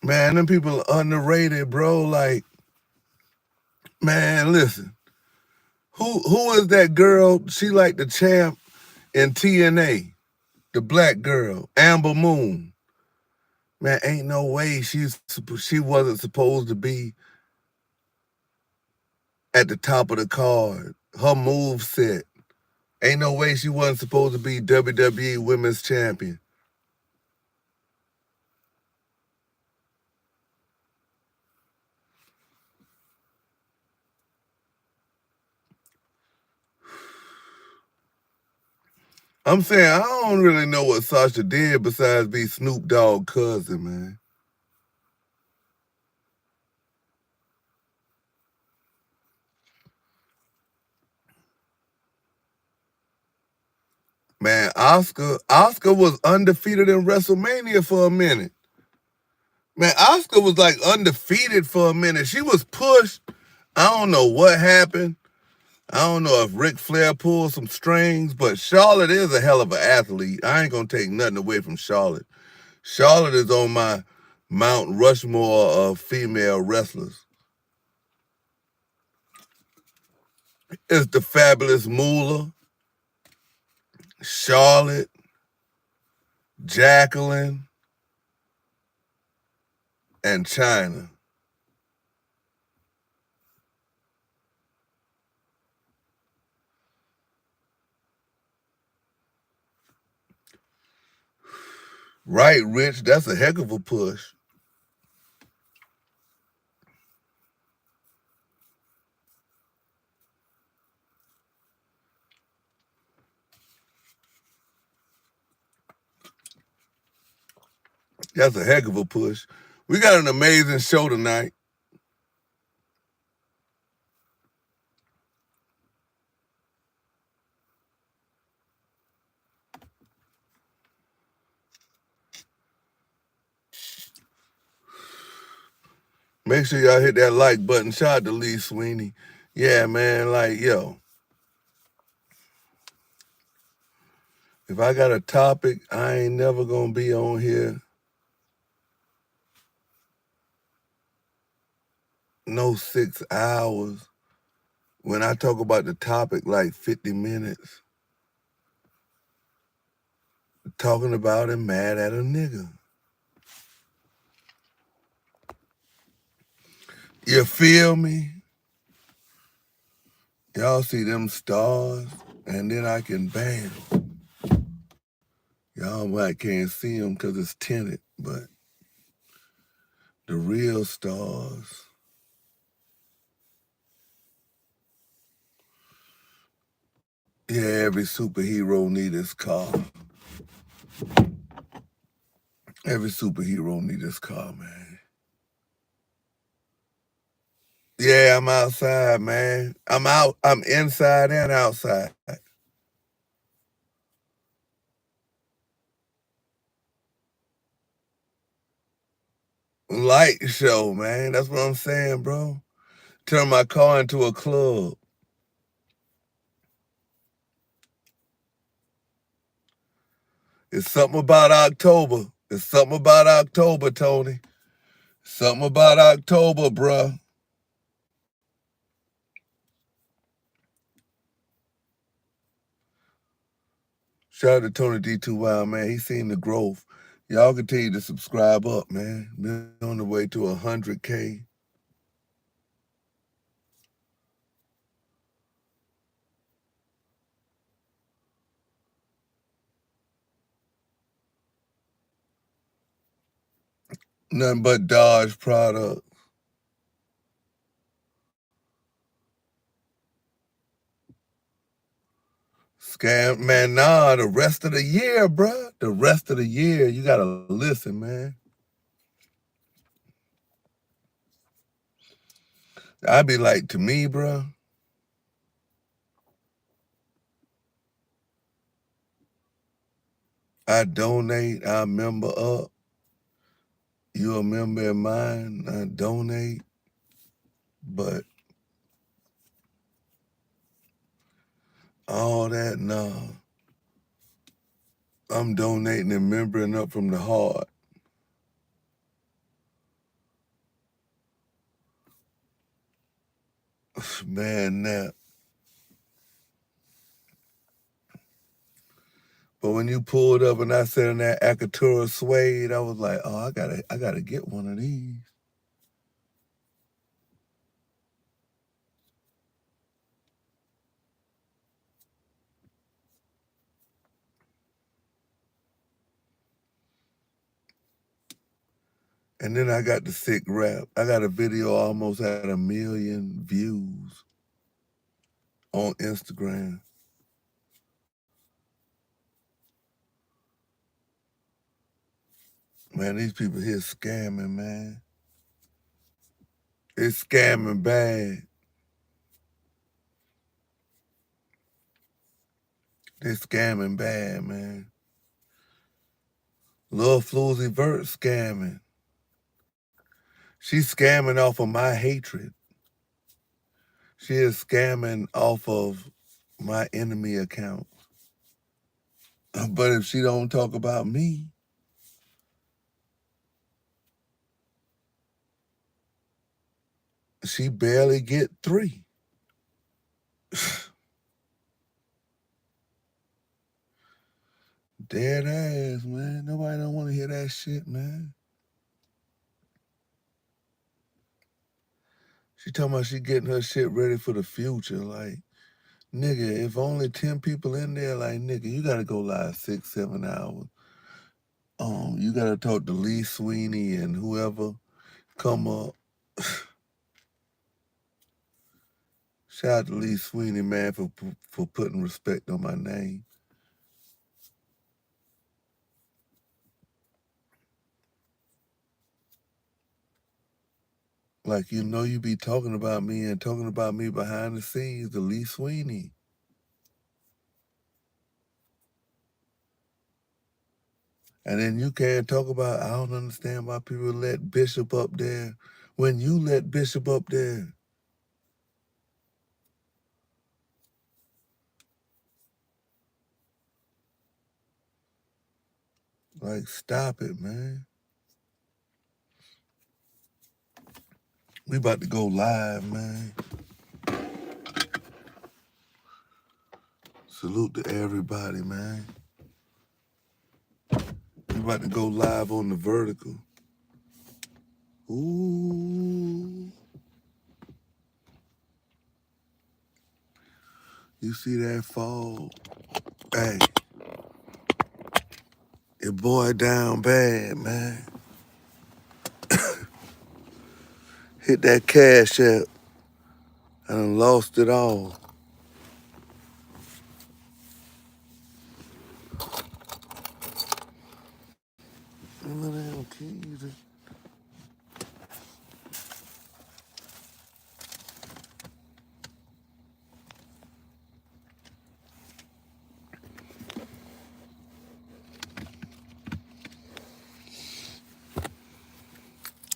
Man, them people are underrated, bro. Like, man, listen. Who is that girl? She like the champ in TNA, the black girl, Amber Moon. Man, ain't no way she wasn't supposed to be at the top of the card. Her move set. Ain't no way she wasn't supposed to be WWE Women's Champion. I'm saying I don't really know what Sasha did besides be Snoop Dogg's cousin, man. Man, Oscar was undefeated in WrestleMania for a minute. Man, Oscar was like undefeated for a minute. She was pushed. I don't know what happened. I don't know if Ric Flair pulled some strings, but Charlotte is a hell of an athlete. I ain't gonna take nothing away from Charlotte. Charlotte is on my Mount Rushmore of female wrestlers. It's the Fabulous Moolah, Charlotte, Jacqueline, and China. Right, Rich? That's a heck of a push. That's a heck of a push. We got an amazing show tonight. Make sure y'all hit that like button. Shout out to Lee Sweenie. Yeah, man, like, yo. If I got a topic, I ain't never gonna be on here. No 6 hours. When I talk about the topic, like 50 minutes. Talking about and mad at a nigga. You feel me? Y'all see them stars, and then I can bam. Y'all might can't see them because it's tinted, but the real stars. Yeah, every superhero need his car. Every superhero need his car, man. Yeah, I'm outside, man. I'm inside and outside. Light show, man. That's what I'm saying, bro. Turn my car into a club. It's something about October. It's something about October, Tony. Something about October, bruh. Shout out to Tony D2Y, man. He seen the growth. Y'all continue to subscribe up, man. We're on the way to 100K. Nothing but Dodge products. Scam, man, nah, the rest of the year, bruh. The rest of the year, you gotta listen, man. I be like, to me, bruh, I donate, I member up. You a member in mine, I donate. But all that, nah. I'm donating and membering up from the heart. Man, nap. But when you pulled up and I said in that Akatura suede, I was like, oh, I gotta get one of these. And then I got the sick rap. I got a video almost had 1 million views on Instagram. Man, these people here scamming, man. It's scamming bad. They're scamming bad, man. Lil Floozy Vert scamming. She's scamming off of my hatred. She is scamming off of my enemy account. But if she don't talk about me, she barely get 3. Dead ass, man. Nobody don't want to hear that shit, man. She talking about she getting her shit ready for the future. Like, nigga, if only 10 people in there, like, nigga, you gotta go live 6, 7 hours. You gotta talk to Lee Sweenie and whoever come up. Shout out to Lee Sweenie, man, for putting respect on my name. Like, you know, you be talking about me and talking about me behind the scenes, the Lee Sweenie. And then you can't talk about, I don't understand why people let Bishop up there when you let Bishop up there. Like, stop it, man. We about to go live, man. Salute to everybody, man. We about to go live on the vertical. Ooh. You see that fall? Hey. Your boy down bad, man. Hit that cash app. I done lost it all. Damn keys.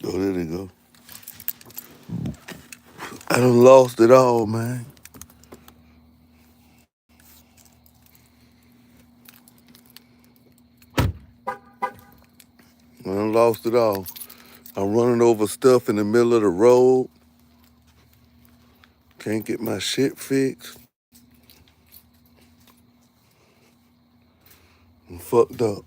Oh, there they go. I done lost it all, man. I done lost it all. I'm running over stuff in the middle of the road. Can't get my shit fixed. I'm fucked up.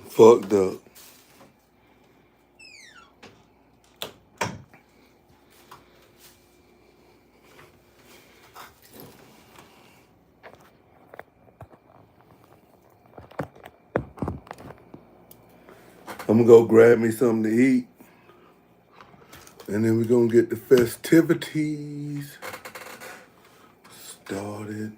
Fucked up. I'm gonna go grab me something to eat. And then we're gonna get the festivities started.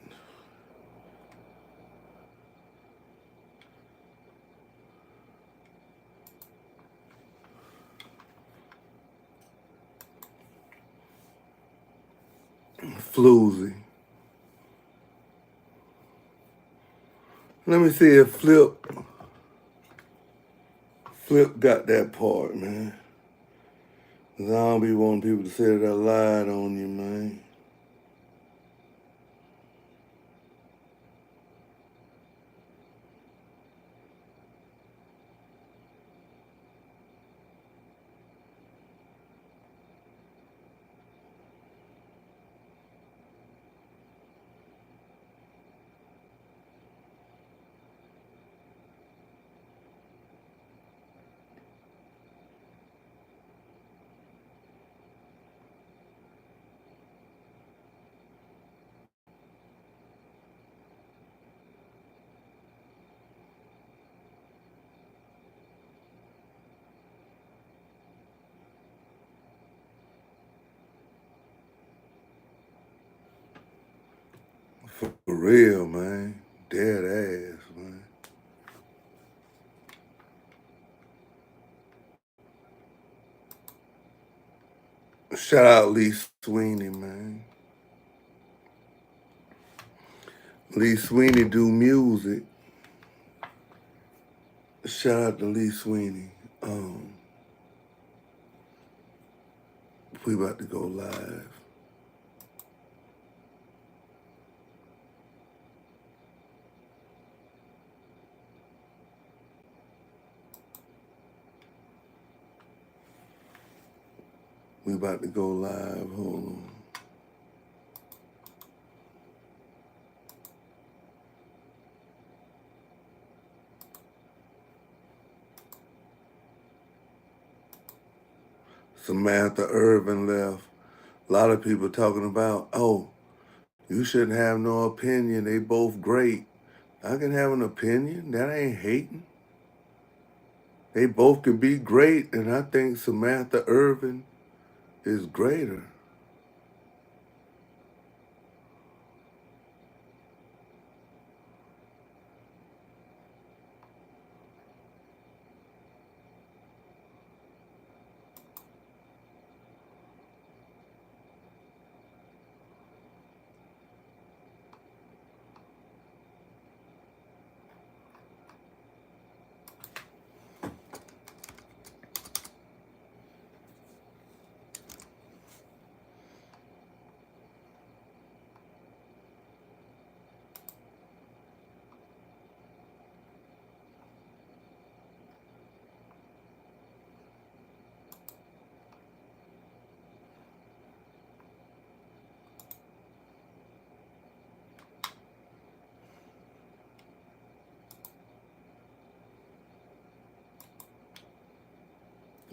Floozy. Let me see if Flip got that part, man. Cause I don't be wanting people to say that I lied on you, man. For real, man. Dead ass, man. Shout out Lee Sweenie, man. Lee Sweenie do music. Shout out to Lee Sweenie. We about to go live. We about to go live. Hold on. Samantha Irvin left. A lot of people talking about, oh, you shouldn't have no opinion. They both great. I can have an opinion. That ain't hating. They both can be great, and I think Samantha Irvin is greater.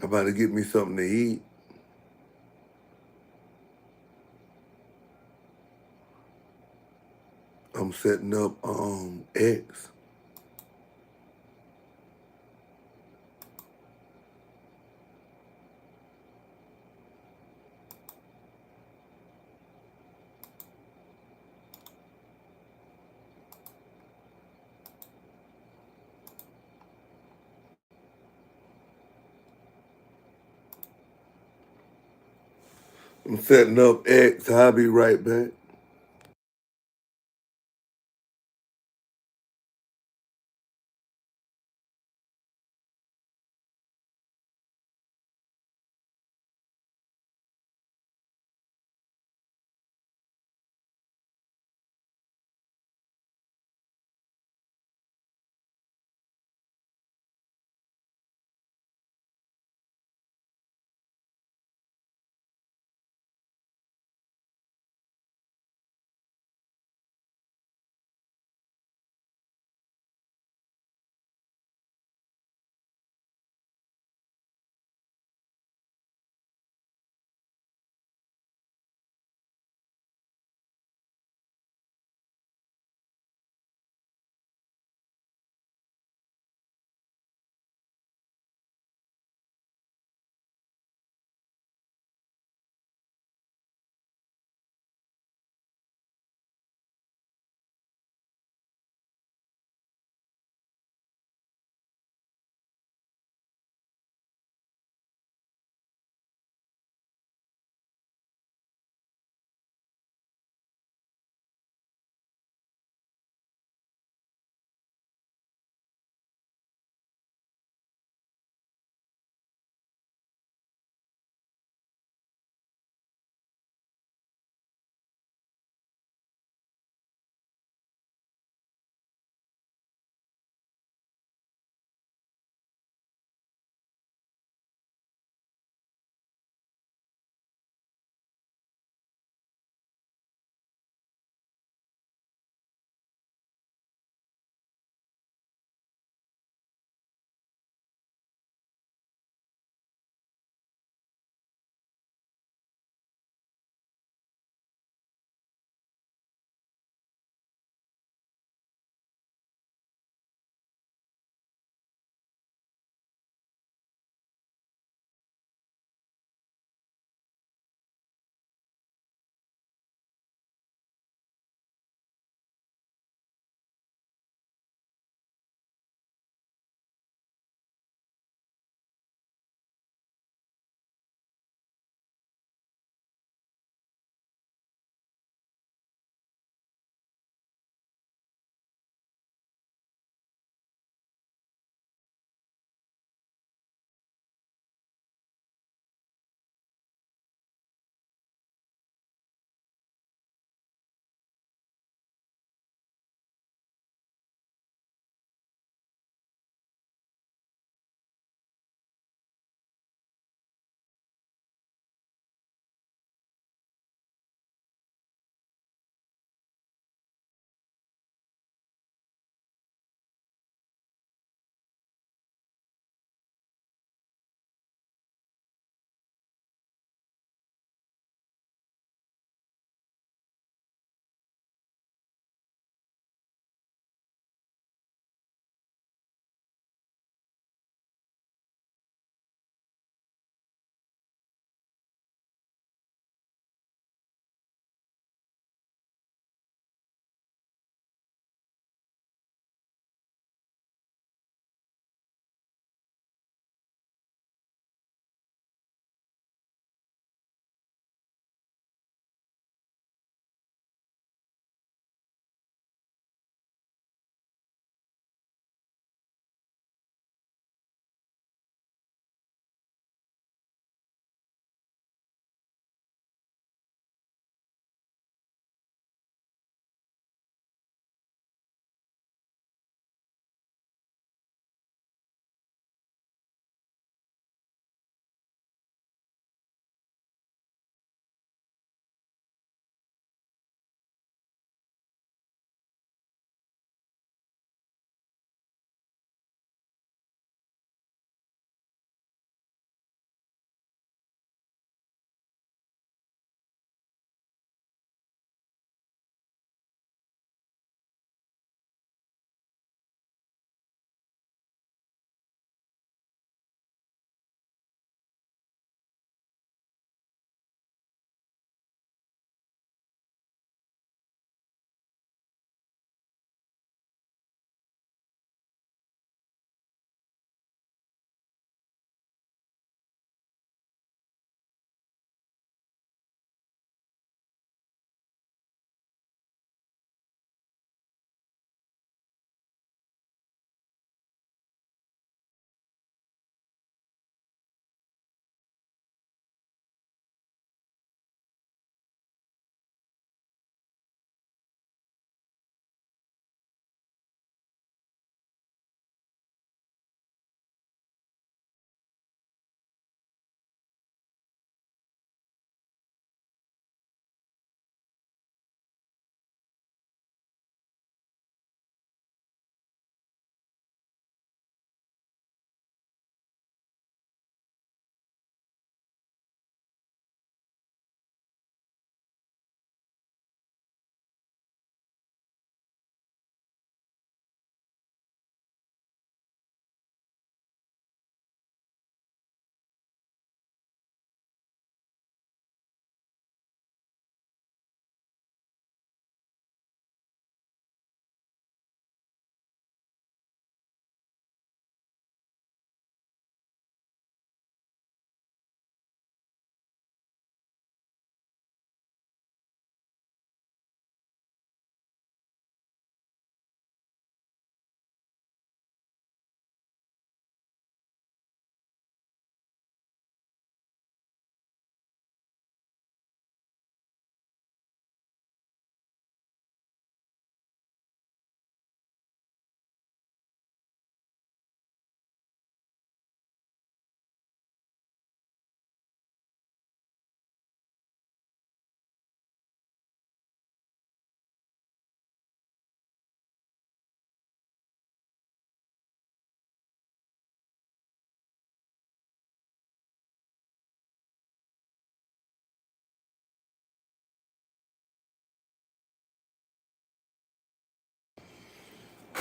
I'm about to get me something to eat. I'm setting up X. I'm setting up X. I'll be right back.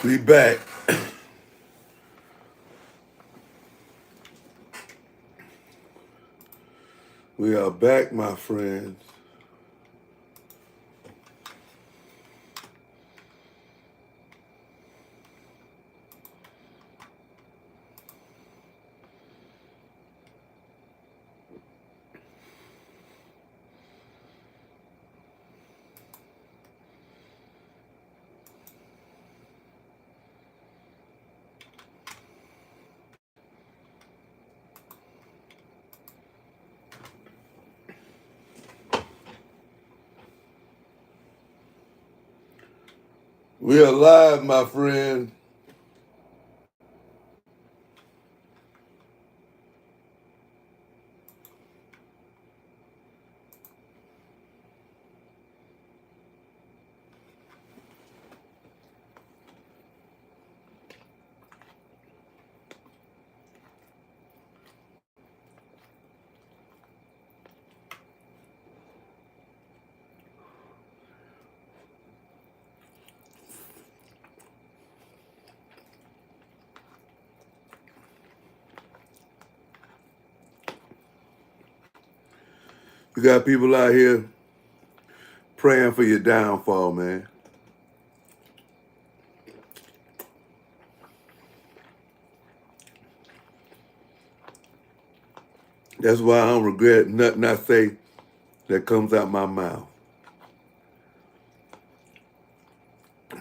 We back. We are back, my friends. We are live, my friend. You got people out here praying for your downfall, man. That's why I don't regret nothing I say that comes out my mouth.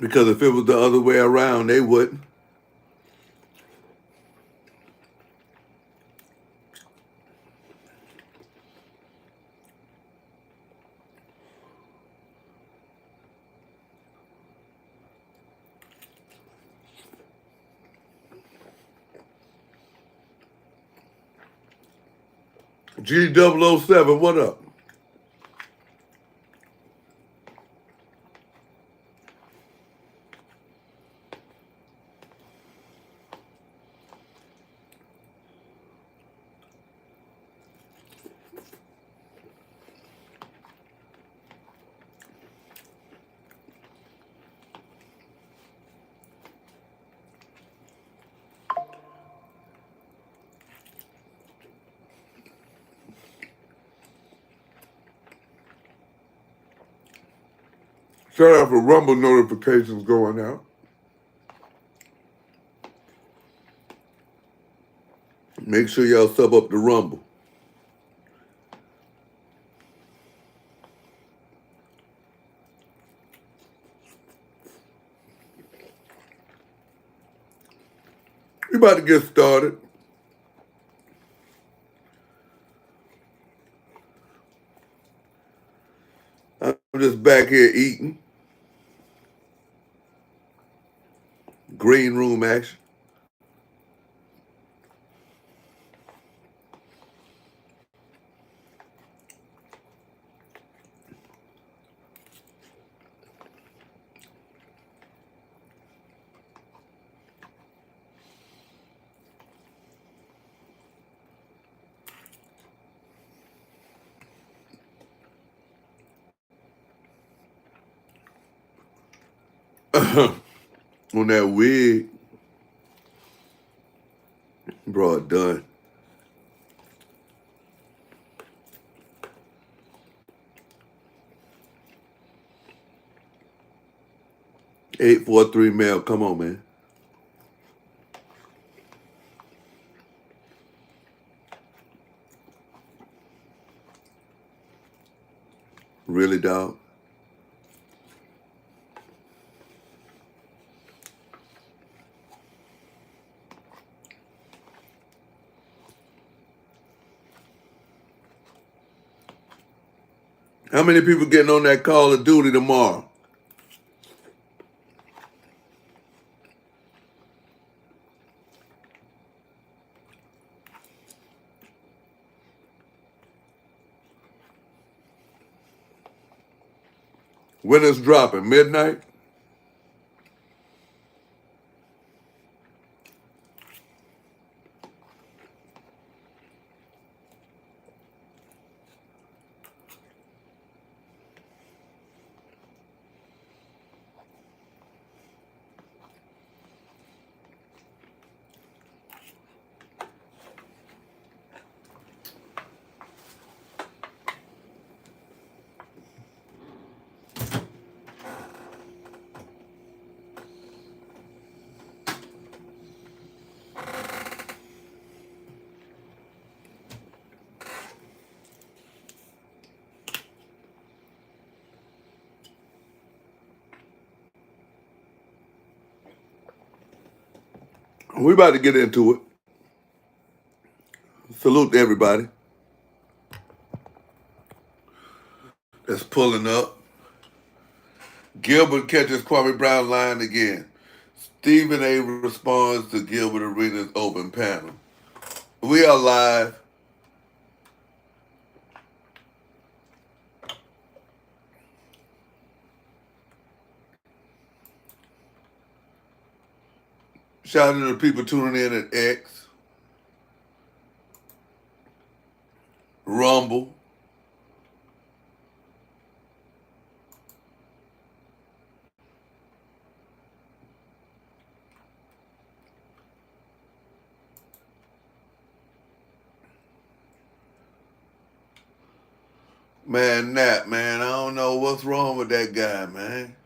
Because if it was the other way around, they wouldn't. G007, what up? Shout out for Rumble notifications going out. Make sure y'all sub up to Rumble. We about to get started. I'm just back here eating. Green room action. On that wig, bro, done. $843 mail, come on, man. Really, dog? How many people getting on that Call of Duty tomorrow? When it's dropping? Midnight? We about to get into it. Salute to everybody that's pulling up. Gilbert catches Kwame Brown lying again. Stephen A. responds to Gilbert Arenas' open panel. We are live. Shout out to the people tuning in at X, Rumble, man, Nat, man, I don't know what's wrong with that guy, man.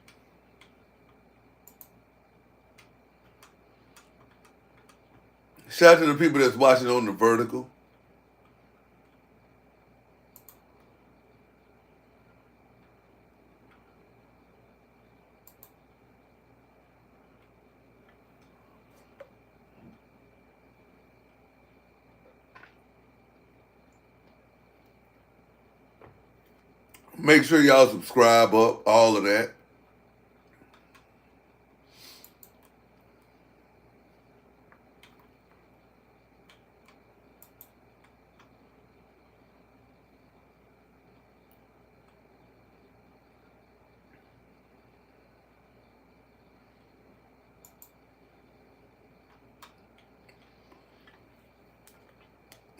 Shout out to the people that's watching on the vertical. Make sure y'all subscribe up, all of that.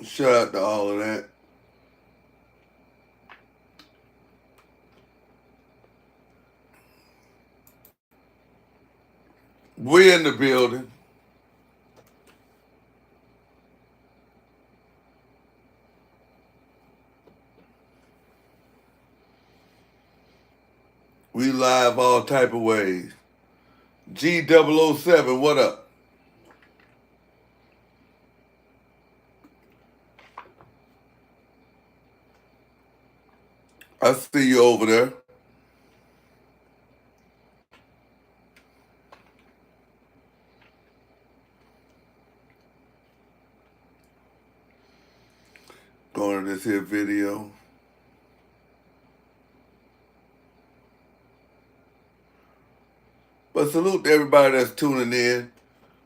Shout out to all of that. We in the building. We live all type of ways. G007, what up? I see you over there. Going to this here video. But salute to everybody that's tuning in.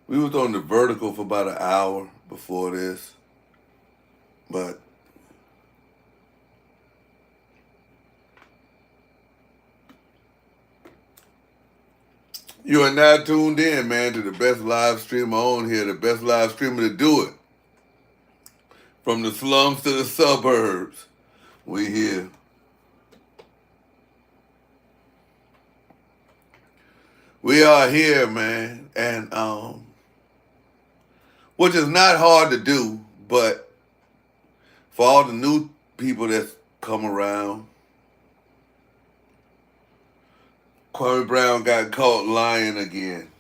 We was on the vertical for about an hour before this. But you are now tuned in, man, to the best live streamer on here, the best live streamer to do it. From the slums to the suburbs, we here. We are here, man, and which is not hard to do, but for all the new people that's come around, Kwame Brown got caught lying again.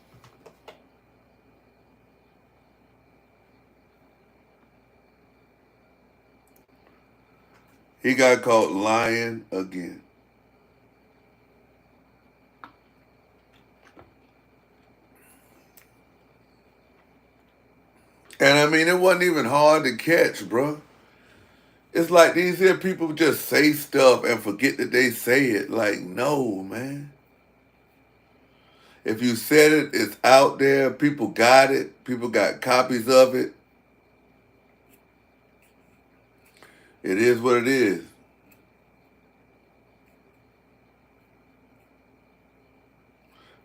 He got caught lying again. And I mean, it wasn't even hard to catch, bro. It's like these here people just say stuff and forget that they say it. Like, no, man. If you said it, it's out there. People got it. People got copies of it. It is what it is.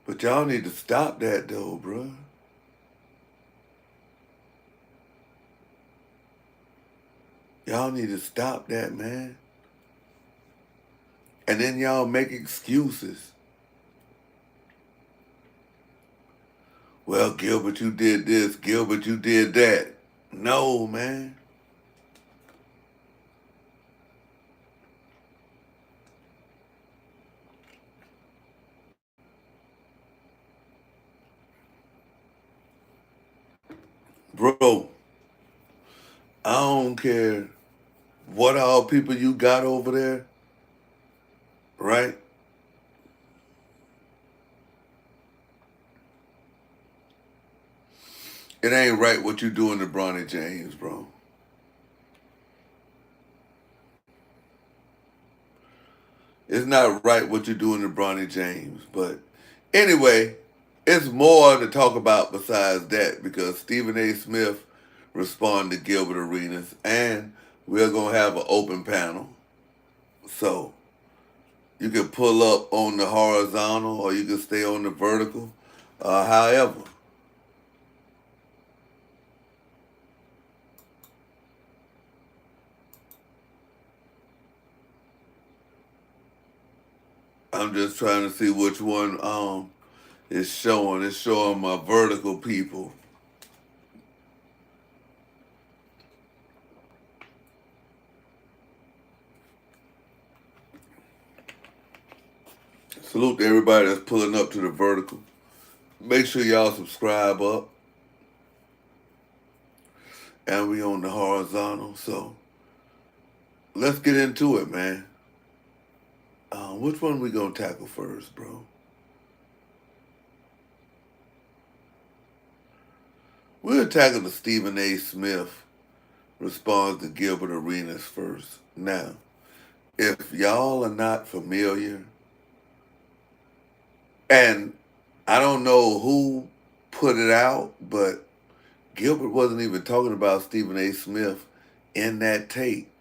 But y'all need to stop that, though, bro. Y'all need to stop that, man. And then y'all make excuses. Well, Gilbert, you did this. Gilbert, you did that. No, man. Bro, I don't care what all people you got over there, right? It ain't right what you doing to Bronny James, bro. It's not right what you're doing to Bronny James. But anyway, it's more to talk about besides that because Stephen A. Smith responded to Gilbert Arenas, and we're going to have an open panel. So you can pull up on the horizontal or you can stay on the vertical. However, I'm just trying to see which one is showing. It's showing my vertical people. Salute to everybody that's pulling up to the vertical. Make sure y'all subscribe up. And we on the horizontal. So let's get into it, man. Which one we gonna tackle first, bro? We'll tackle the Stephen A. Smith response to Gilbert Arenas first. Now, if y'all are not familiar, and I don't know who put it out, but Gilbert wasn't even talking about Stephen A. Smith in that tape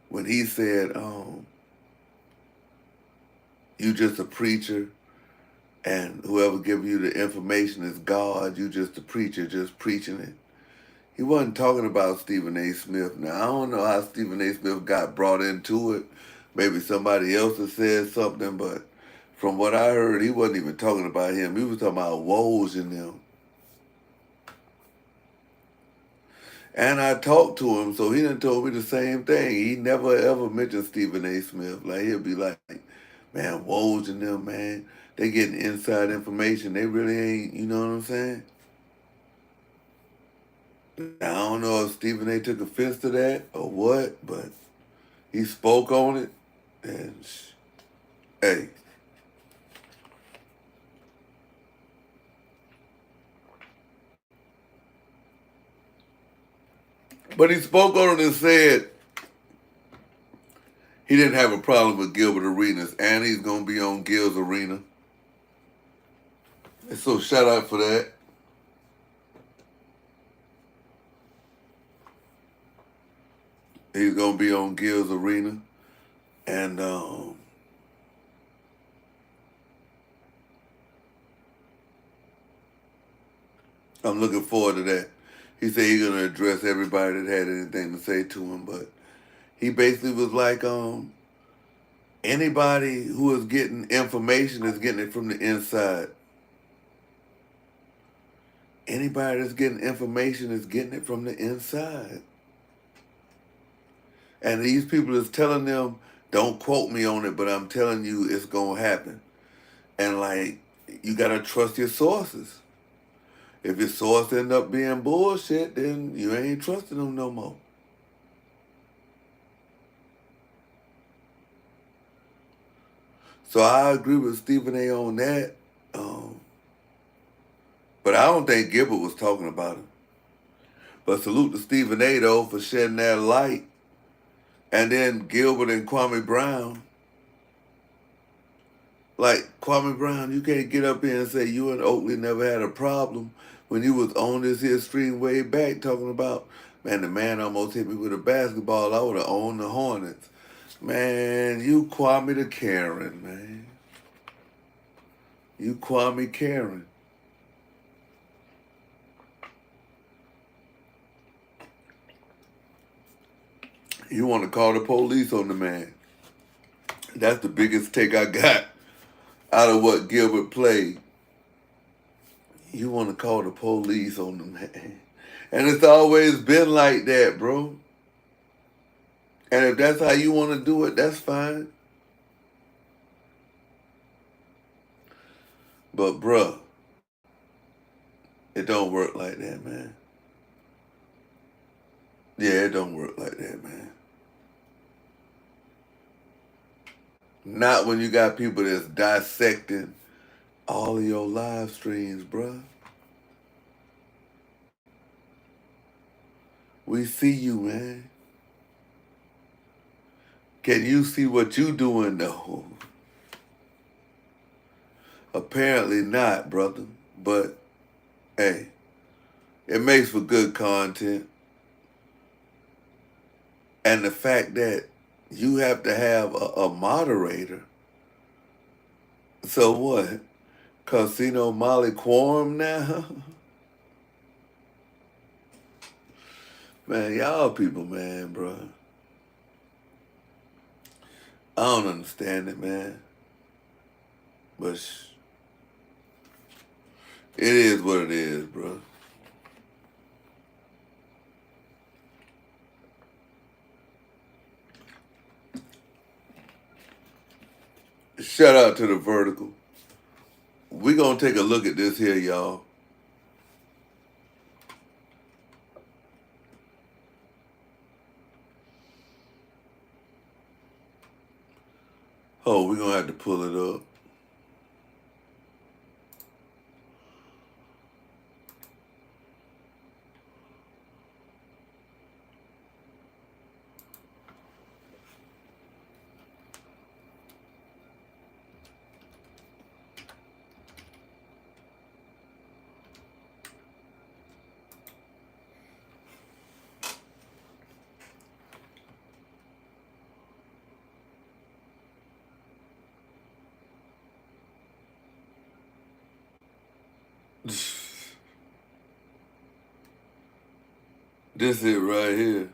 when he said, you just a preacher and whoever gives you the information is God, you just a preacher just preaching it. He wasn't talking about Stephen A. Smith. Now, I don't know how Stephen A. Smith got brought into it. Maybe somebody else has said something, but from what I heard, he wasn't even talking about him. He was talking about Woj and them. And I talked to him, so he done told me the same thing. He never ever mentioned Stephen A. Smith. Like, he'll be like, man, Woj and them, man, they getting inside information. They really ain't, you know what I'm saying? Now, I don't know if Stephen A. took offense to that or what, but he spoke on it. And, hey. But he spoke on it and said he didn't have a problem with Gilbert Arenas, and he's going to be on Gil's Arena. And so shout out for that. He's going to be on Gil's Arena. And I'm looking forward to that. He said he's going to address everybody that had anything to say to him, but he basically was like, anybody who is getting information is getting it from the inside. Anybody that's getting information is getting it from the inside. And these people is telling them, don't quote me on it, but I'm telling you it's going to happen. And like, you got to trust your sources. If your source end up being bullshit, then you ain't trusting them no more. So I agree with Stephen A. on that. But I don't think Gilbert was talking about it. But salute to Stephen A. though for shedding that light. And then Gilbert and Kwame Brown. Like, Kwame Brown, you can't get up here and say you and Oakley never had a problem when you was on this here stream way back talking about, man, the man almost hit me with a basketball. I would have owned the Hornets. Man, you Kwame the Karen, man. You Kwame Karen. You want to call the police on the man. That's the biggest take I got out of what Gilbert played. You want to call the police on the man. And it's always been like that, bro. And if that's how you want to do it, that's fine. But, bruh, it don't work like that, man. Yeah, it don't work like that, man. Not when you got people that's dissecting all of your live streams, bruh. We see you, man. Can you see what you doing, though? Apparently not, brother. But, hey, it makes for good content. And the fact that you have to have a moderator. So what? Casino Molly Quorum now? Man, y'all people, man, bro. I don't understand it, man. But it is what it is, bro. Shout out to the vertical. We gonna take a look at this here, y'all. Oh, we gonna have to pull it up. This it right here.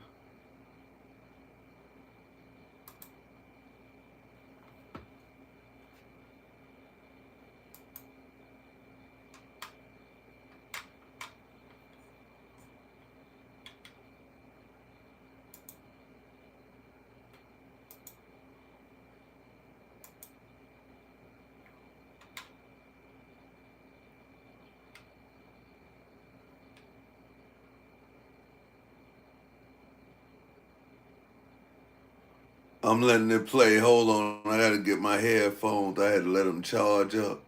I'm letting it play. Hold on. I got to get my headphones. I had to let them charge up.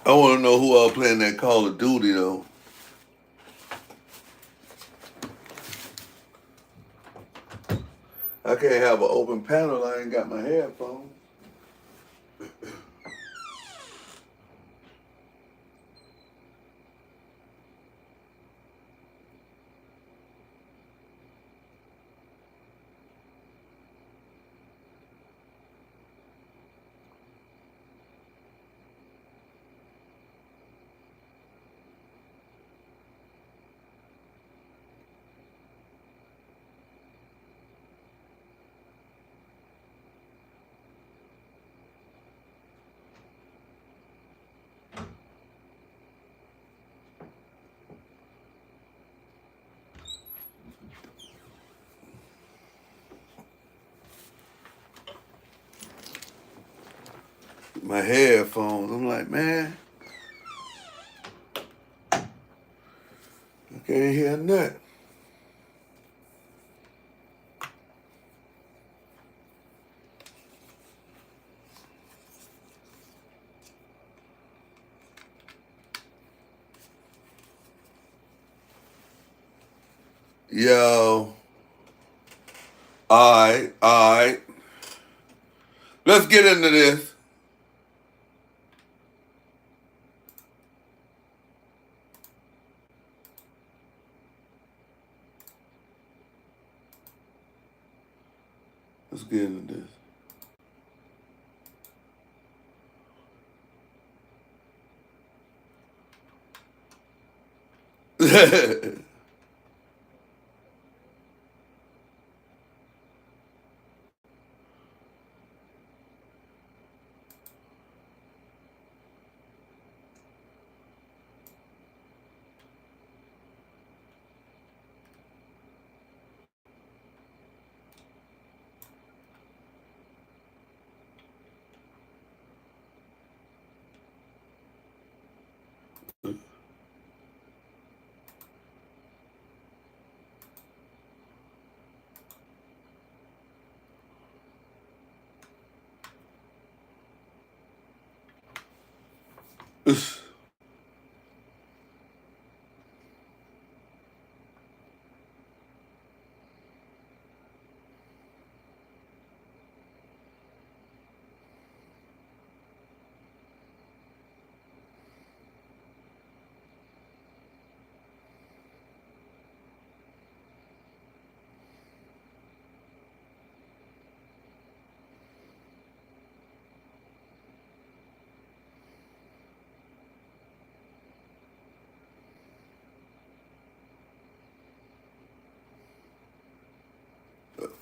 I want to know who all playing that Call of Duty, though. I can't have an open panel. I ain't got my headphones. My headphones. I'm like, man, I can't hear nothing. Yo. All right. Let's get into this. Let's get into this.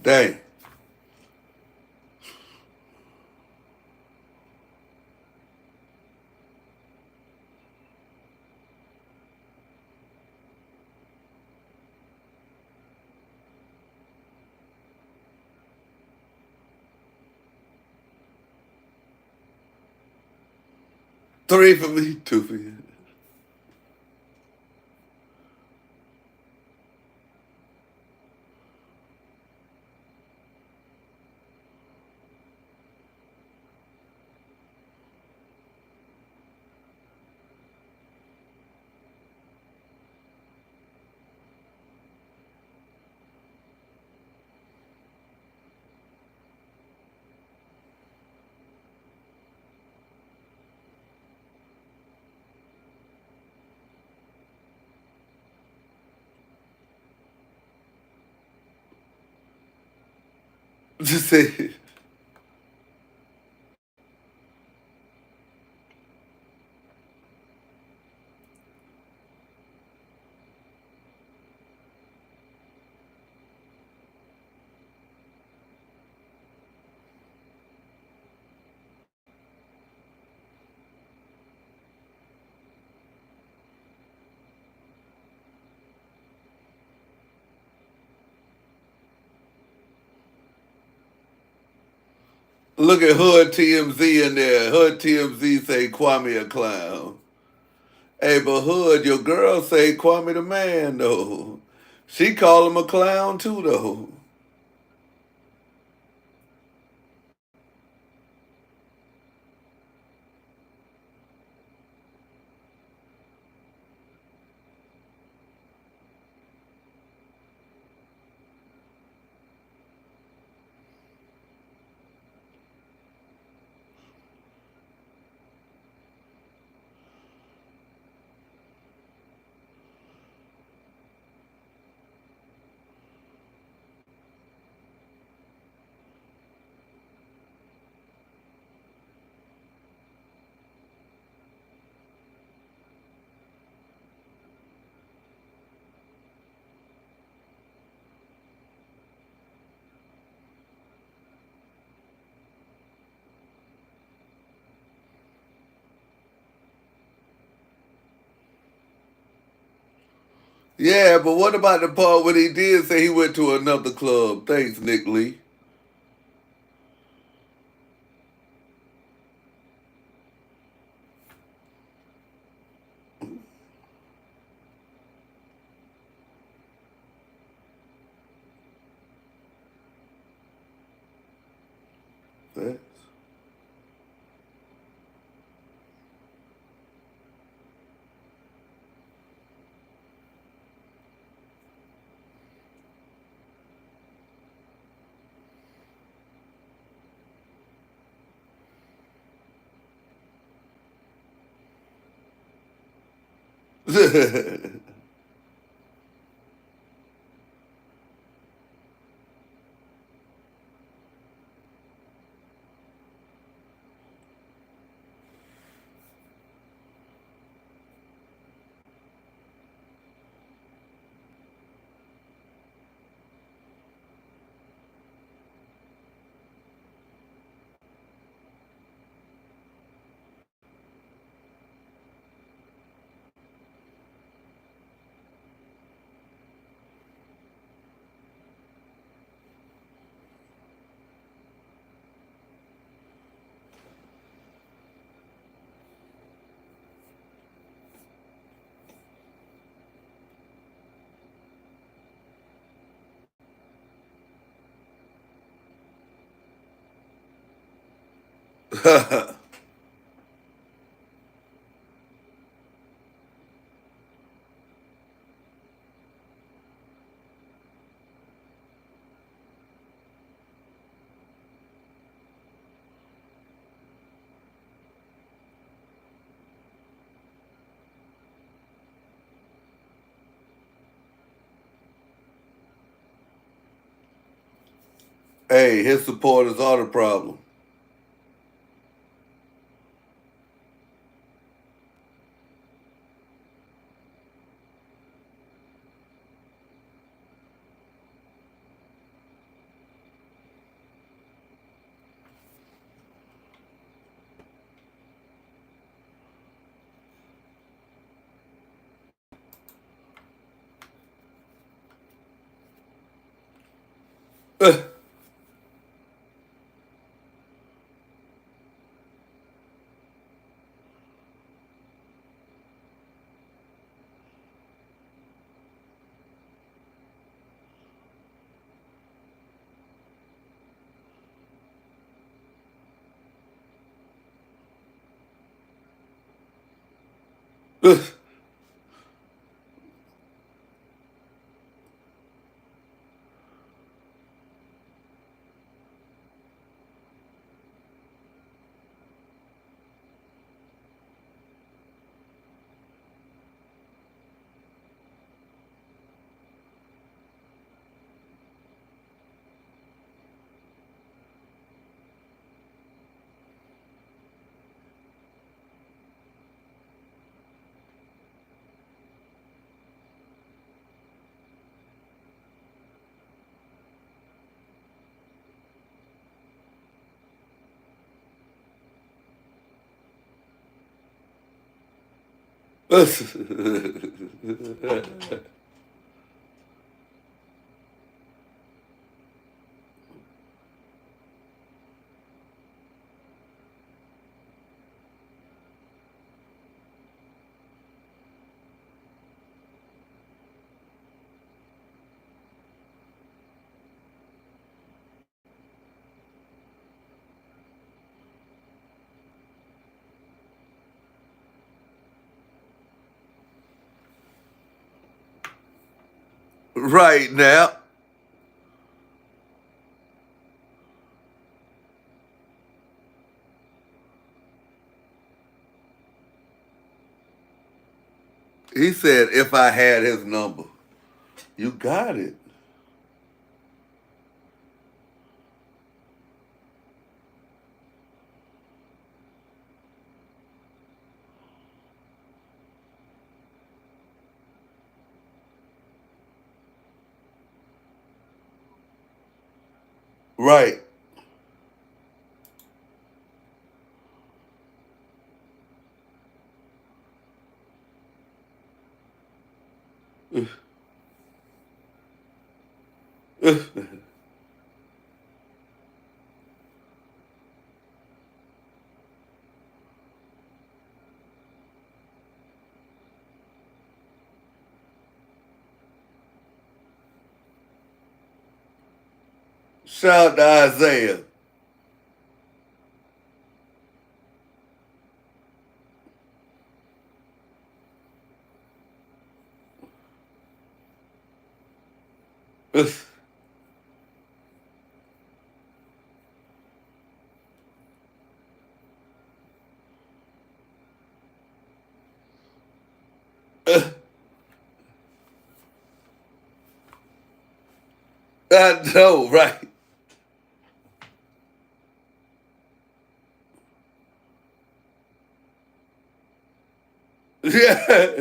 Dang. Three for me, two for you. Just say, look at Hood TMZ in there. Hood TMZ say Kwame a clown. Hey, but Hood, your girl say Kwame the man, though. She call him a clown, too, though. Yeah, but what about the part when he did say he went to another club? Thanks, Nick Lee. Thanks. Hey, his supporters are the problem. Right now. He said, if I had his number. You got it. Right. Shout out to Isaiah. I know, right? Yeah.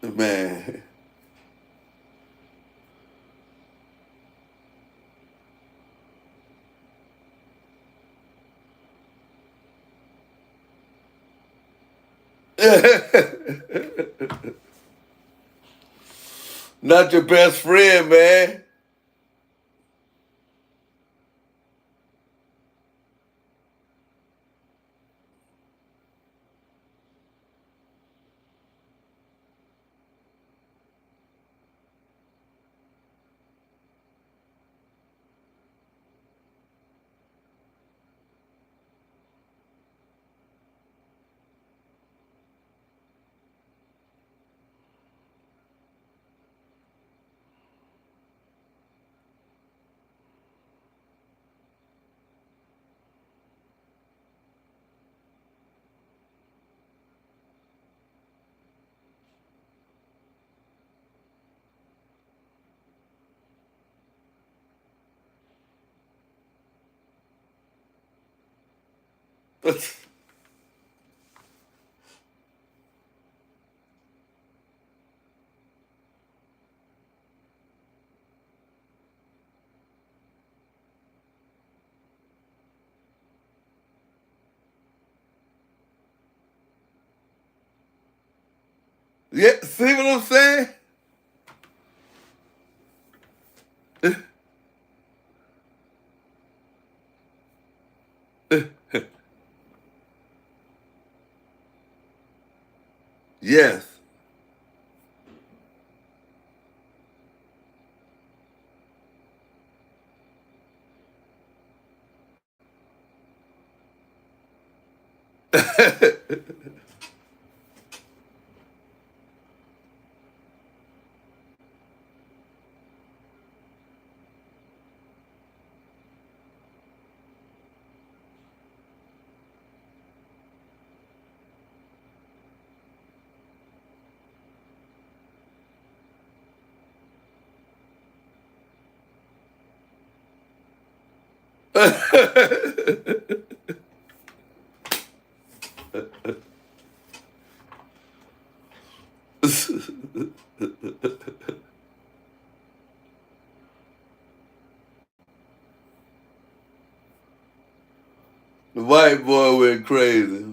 Man. Not your best friend, man. Yeah, see what I'm saying? Yes. The white boy went crazy.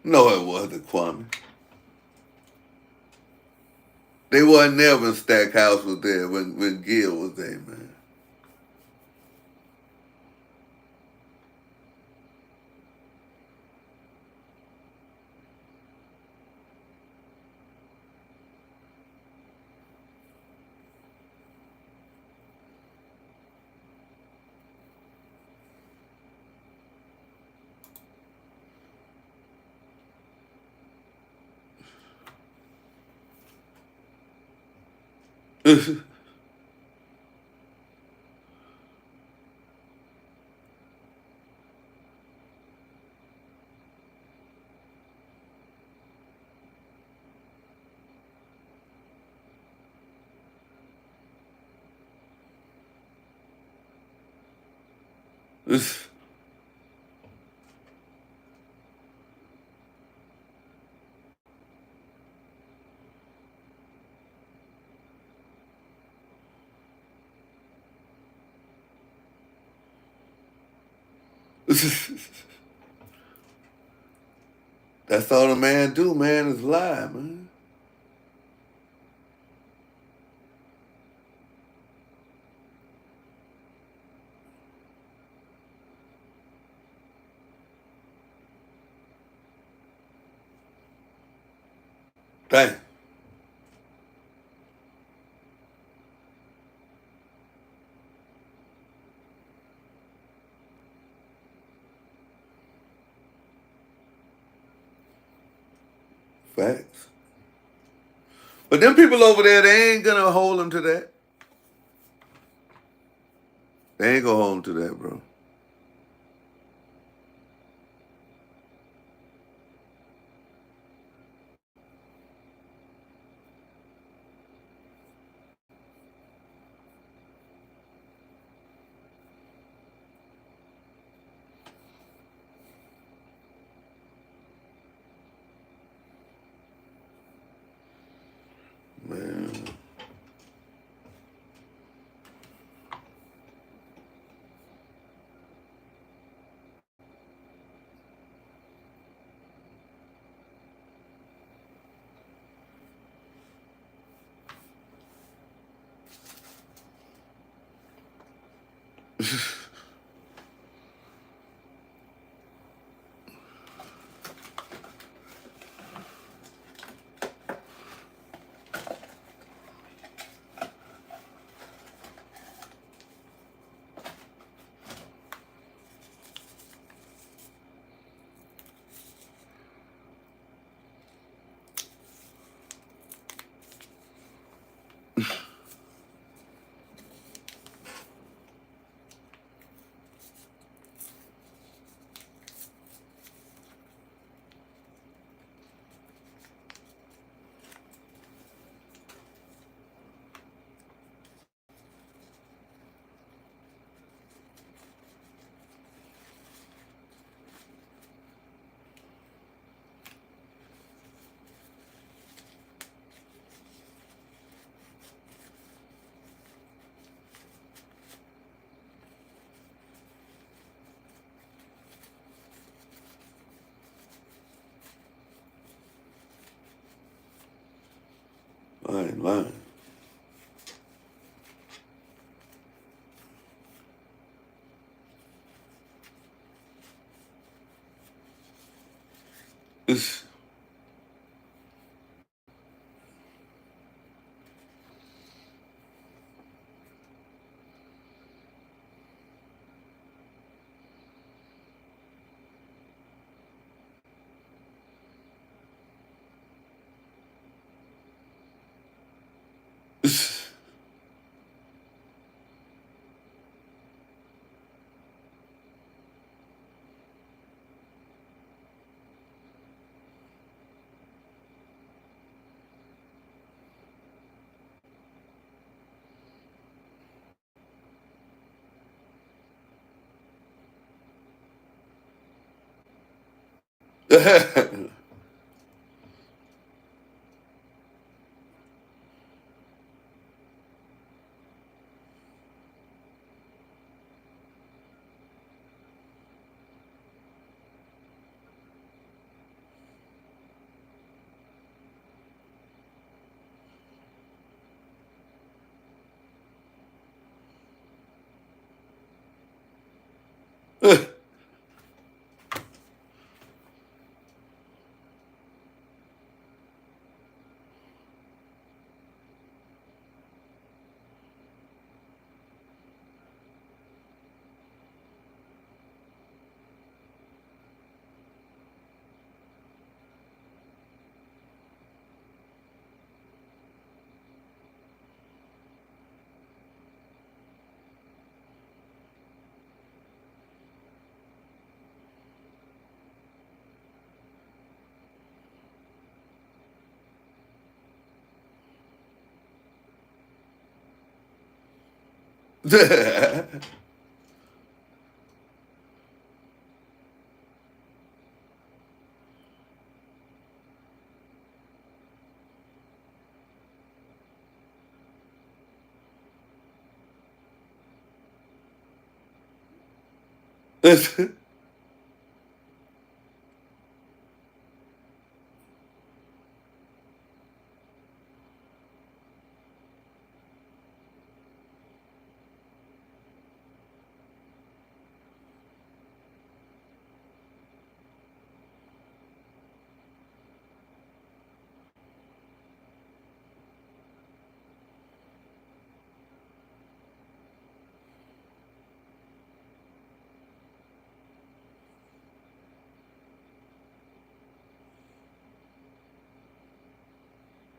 No, it wasn't, Kwame. They wasn't there when Stackhouse was there, when Gil was there, man. That's all a man do, man, is lie, man. Damn. Facts. But them people over there, they ain't gonna hold him to that. They ain't gonna hold him to that, bro. Man. I ain't lying.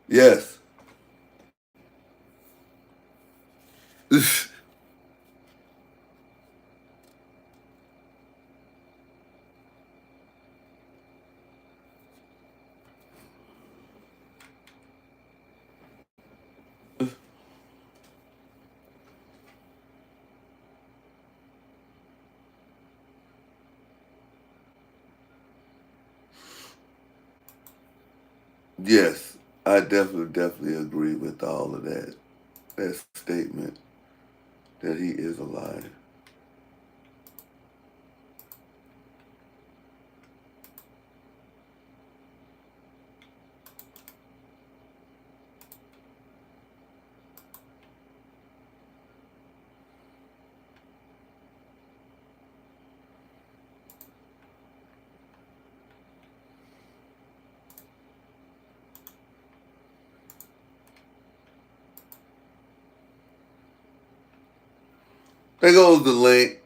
Yes. Yes, I definitely agree with all of that statement that he is a liar. There goes the link.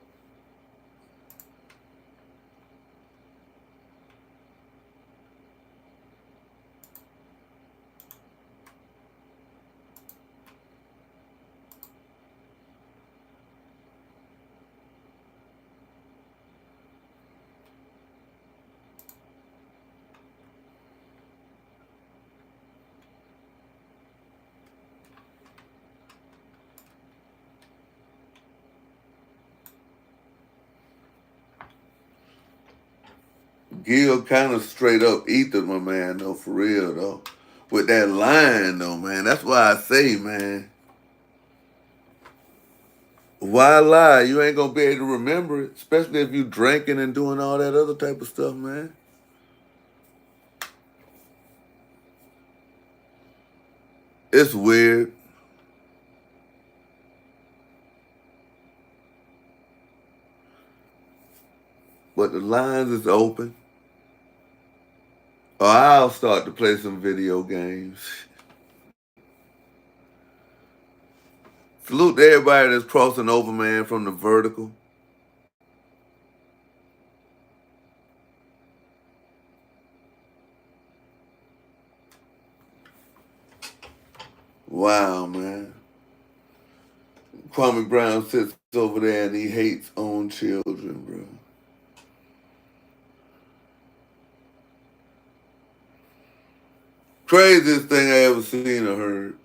Gil kind of straight up ethered my man though, for real though. With that line though, man. That's why I say, man, why lie? You ain't gonna be able to remember it, especially if you drinking and doing all that other type of stuff, man. It's weird. But the lines is open. Or I'll start to play some video games. Salute to everybody that's crossing over, man, from the vertical. Wow, man. Kwame Brown sits over there and he hates own children, bro. Craziest thing I ever seen or heard.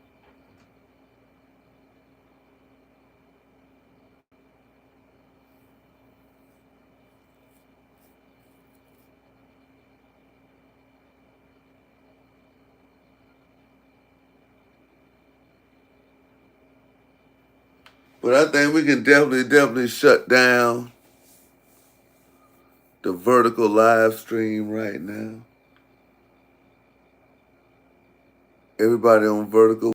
But I think we can definitely shut down the vertical live stream right now. Everybody on vertical.